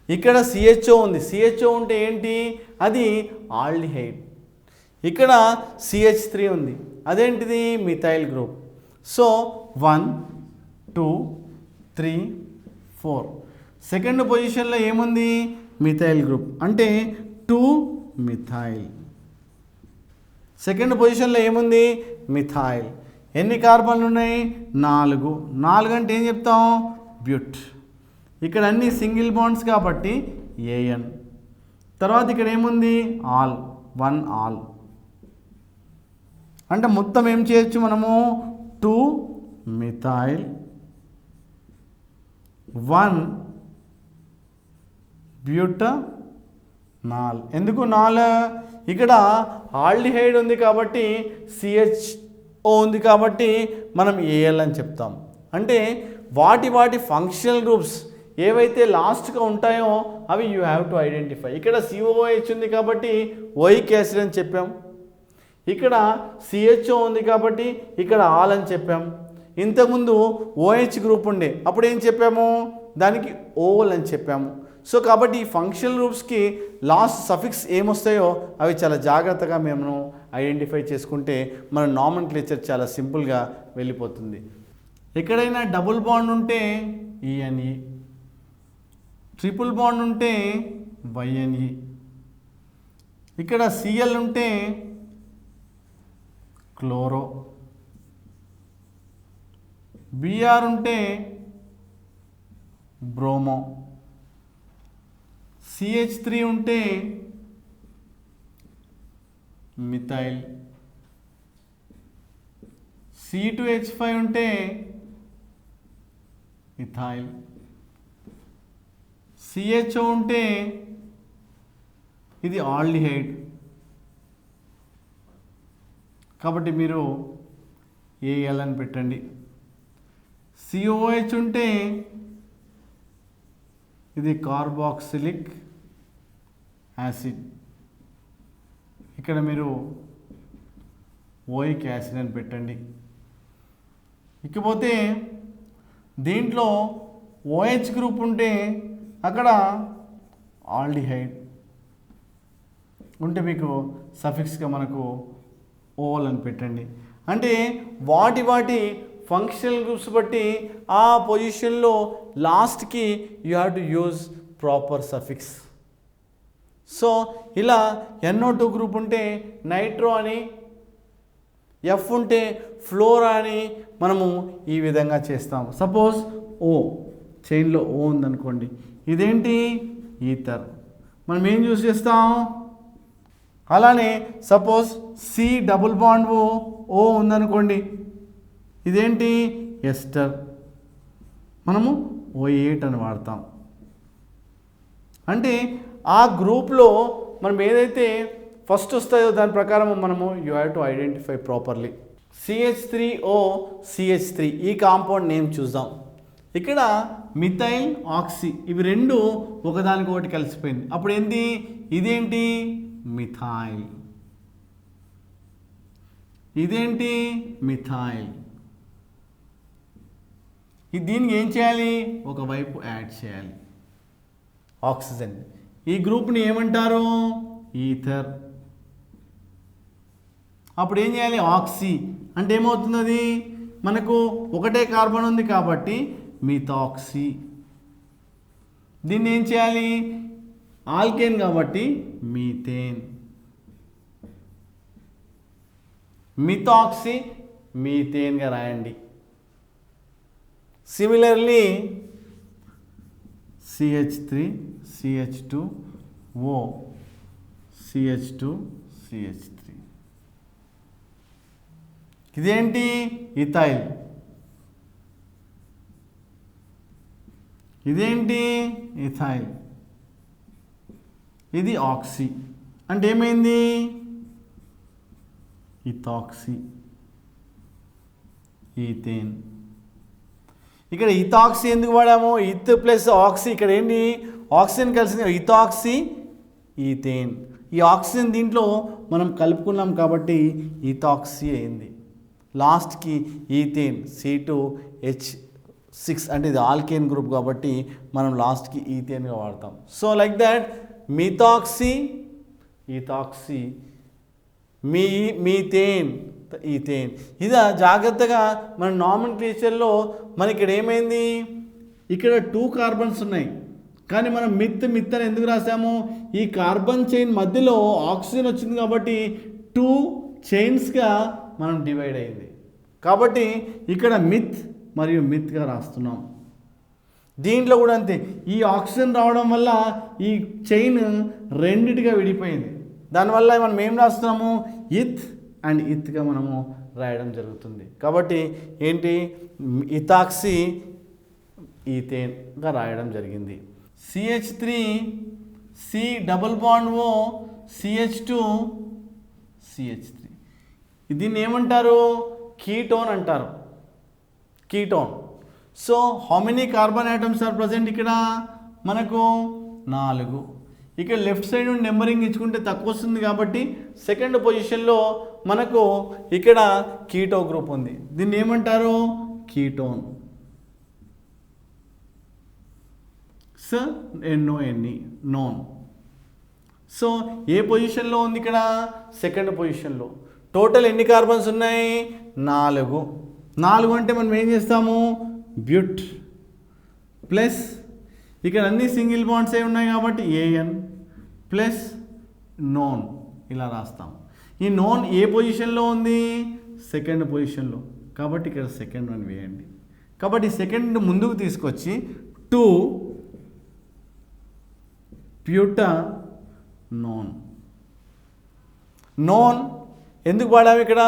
ఇక్కడ CHO ఉంది. CHO ఉంటే ఏంటి? అది ఆల్డిహైడ్. ఇక్కడ CH3 ఉంది. అదేంటిది? Methyl group. సో 1, 2, 3, 4. సెకండ్ పొజిషన్లో ఏముంది? మిథైల్ గ్రూప్ అంటే 2 మిథైల్. సెకండ్ పొజిషన్లో ఏముంది? మిథైల్. ఎన్ని కార్బన్లు ఉన్నాయి? 4. 4 అంటే ఏం చెప్తాం? బ్యూట్. ఇక్కడ అన్ని సింగిల్ బాండ్స్ కాబట్టి ఏఎన్. తర్వాత ఇక్కడ ఏముంది? ఆల్. 1 ఆల్. అంటే మొత్తం ఏం చేయొచ్చు మనము? 2 మిథైల్ 1 బ్యూటనాల్. ఎందుకు నాల్? ఇక్కడ ఆల్డిహైడ్ ఉంది కాబట్టి CHO ఉంది కాబట్టి మనం AL అని చెప్తాం. అంటే వాటి ఫంక్షనల్ గ్రూప్స్ ఏవైతే లాస్ట్గా ఉంటాయో అవి యూ హ్యావ్ టు ఐడెంటిఫై. ఇక్కడ COOH ఉంది కాబట్టి ఓయిక్ యాసిడ్ అని చెప్పాం. ఇక్కడ CHO ఉంది కాబట్టి ఇక్కడ ఆల్ అని చెప్పాం. ఇంతకుముందు OH గ్రూప్ ఉండే అప్పుడు ఏం చెప్పాము? దానికి ఓల్ అని చెప్పాము. సో కాబట్టి ఈ ఫంక్షనల్ గ్రూప్స్కి లాస్ట్ సఫిక్స్ ఏమొస్తాయో అవి చాలా జాగ్రత్తగా మేము ఐడెంటిఫై చేసుకుంటే మన నామన్క్లేచర్ చాలా సింపుల్గా వెళ్ళిపోతుంది. ఎక్కడైనా డబుల్ బాండ్ ఉంటే ENE, ట్రిపుల్ బాండ్ ఉంటే YNE, ఇక్కడ Cl ఉంటే క్లోరో, Br ఉంటే బ్రోమో, CH3 ఉంటే మిథైల్, C2H5 ఉంటే ఇథైల్, CHO ఉంటే ఇది ఆల్డిహైడ్. కాబట్టి మీరు AL అని పెట్టండి. COOH ఉంటే ఇది కార్బాక్సిలిక్ యాసిడ్. ఇక్కడ మీరు ఓయిక్ యాసిడ్ అని పెట్టండి. ఇకపోతే దీంట్లో OH గ్రూప్ ఉంటే అక్కడ ఆల్డిహైడ్ ఉంటే మీకు సఫిక్స్గా మనకు ఓల్ అని పెట్టండి. అంటే వాటి ఫంక్షనల్ గ్రూప్స్ బట్టి ఆ పొజిషన్లో లాస్ట్కి you have to use proper suffix. So ఇలా NO2 గ్రూప్ ఉంటే నైట్రో అని, F ఉంటే ఫ్లోరా అని మనము ఈ విధంగా చేస్తాము. సపోజ్ O చైన్లో O ఉందనుకోండి, ఇదేంటి? ఈథర్. మనం ఏం యూజ్ చేస్తాం? అలానే suppose C double bond O ఉందనుకోండి, ఇదేంటి? ఎస్టర్. మనము O8 అని వాడతాం. అంటే ఆ గ్రూప్లో మనం ఏదైతే ఫస్ట్ వస్తాయో దాని ప్రకారం మనము you have to identify properly. CH3O CH3 ఈ కాంపౌండ్ నేమ్ చూద్దాం. ఇక్కడ మిథైల్ ఆక్సీ ఇవి రెండు ఒకదానికొకటి కలిసిపోయింది. అప్పుడు ఏంటి? ఇదేంటి? మిథైల్. ఇదేంటి? మిథైల్. దీనికి ఏం చేయాలి? ఒకవైపు యాడ్ చేయాలి ఆక్సిజన్. ఈ గ్రూప్ని ఏమంటారు? ఈథర్. అప్పుడు ఏం చేయాలి? ఆక్సీ అంటే ఏమవుతుంది? అది మనకు ఒకటే కార్బన్ ఉంది కాబట్టి మిథాక్సీ. దీన్ని ఏం చేయాలి? ఆల్కేన్ కాబట్టి మీథేన్. మిథాక్సీ మీథేన్గా రాయండి. Similarly CH3 CH2O CH2 CH3 ఇదేంటి? ఇథైల్. ఇదేంటి? ఇథైల్. ఇది ఆక్సీ అంటే ఏమైంది? ఇథాక్సీ. ఈథేన్. ఇక్కడ ఇథాక్సీ ఎందుకు వాడాము? ఇత్ ప్లస్ ఆక్సీ. ఇక్కడ ఏంటి? ఆక్సిజన్ కలిసింది, ఇథాక్సీ ఈథేన్. ఈ ఆక్సిజన్ దీంట్లో మనం కలుపుకున్నాం కాబట్టి ఇథాక్సీ అయింది. లాస్ట్కి ఈథేన్ C2H6 అంటే ఇది ఆల్కేన్ గ్రూప్ కాబట్టి మనం లాస్ట్కి ఈథేన్గా వాడతాం. So like that methoxy ethoxy methane ethane. ఇదా జాగ్రత్తగా మన నామన్క్లేచర్లో మనకి ఇక్కడ ఏమైంది? ఇక్కడ 2 కార్బన్స్ ఉన్నాయి కానీ మనం మిత్ అని ఎందుకు రాసాము? ఈ కార్బన్ చైన్ మధ్యలో ఆక్సిజన్ వచ్చింది కాబట్టి 2 చైన్స్గా మనం డివైడ్ అయింది కాబట్టి ఇక్కడ మిత్ మరియు మిత్గా రాస్తున్నాం. దీంట్లో కూడా అంతే. ఈ ఆక్సిజన్ రావడం వల్ల ఈ చైన్ రెండిటిగా విడిపోయింది. దానివల్ల మనం ఏం రాస్తున్నాము? ఇత్ అండ్ ఇత్గా మనము రాయడం జరుగుతుంది. కాబట్టి ఏంటి? ఇథాక్సీ ఈథేన్గా రాయడం జరిగింది. CH3 C double bond O CH2 CH3. దీన్ని ఏమంటారు? కీటోన్ అంటారు. Ketone. So how many carbon atoms are present ఇక్కడ? మనకు 4. ఇక్కడ లెఫ్ట్ సైడ్ నుండి నెంబరింగ్ ఇచ్చుకుంటే తక్కువ వస్తుంది కాబట్టి సెకండ్ పొజిషన్లో మనకు ఇక్కడ కీటో గ్రూప్ ఉంది. దీన్ని ఏమంటారు? కీటోన్. NONE known. సో ఏ పొజిషన్లో ఉంది ఇక్కడ? సెకండ్ పొజిషన్లో. టోటల్ ఎన్ని కార్బన్స్ ఉన్నాయి? 4. 4 అంటే మనం ఏం చేస్తాము? బ్యూట్ ప్లస్ ఇక్కడ అన్ని సింగిల్ బాండ్స్ ఏ ఉన్నాయి కాబట్టి AN ప్లస్ నోన్ ఇలా రాస్తాం. ఈ నోన్ ఏ పొజిషన్లో ఉంది? సెకండ్ పొజిషన్లో. కాబట్టి ఇక్కడ సెకండ్ వన్ వేయండి. కాబట్టి సెకండ్ ముందుకు తీసుకొచ్చి 2 బ్యూటనోన్. నోన్ ఎందుకు వాడాము ఇక్కడ?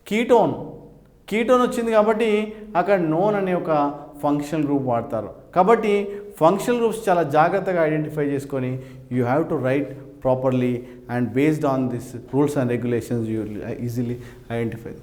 కీటోన్. కీటోన్ వచ్చింది కాబట్టి అక్కడ నోన్ అనే ఒక ఫంక్షనల్ గ్రూప్ వాడతారు. కాబట్టి ఫంక్షనల్ గ్రూప్స్ చాలా జాగ్రత్తగా ఐడెంటిఫై చేసుకొని you have to right properly and based on this rules and regulations you easily identify.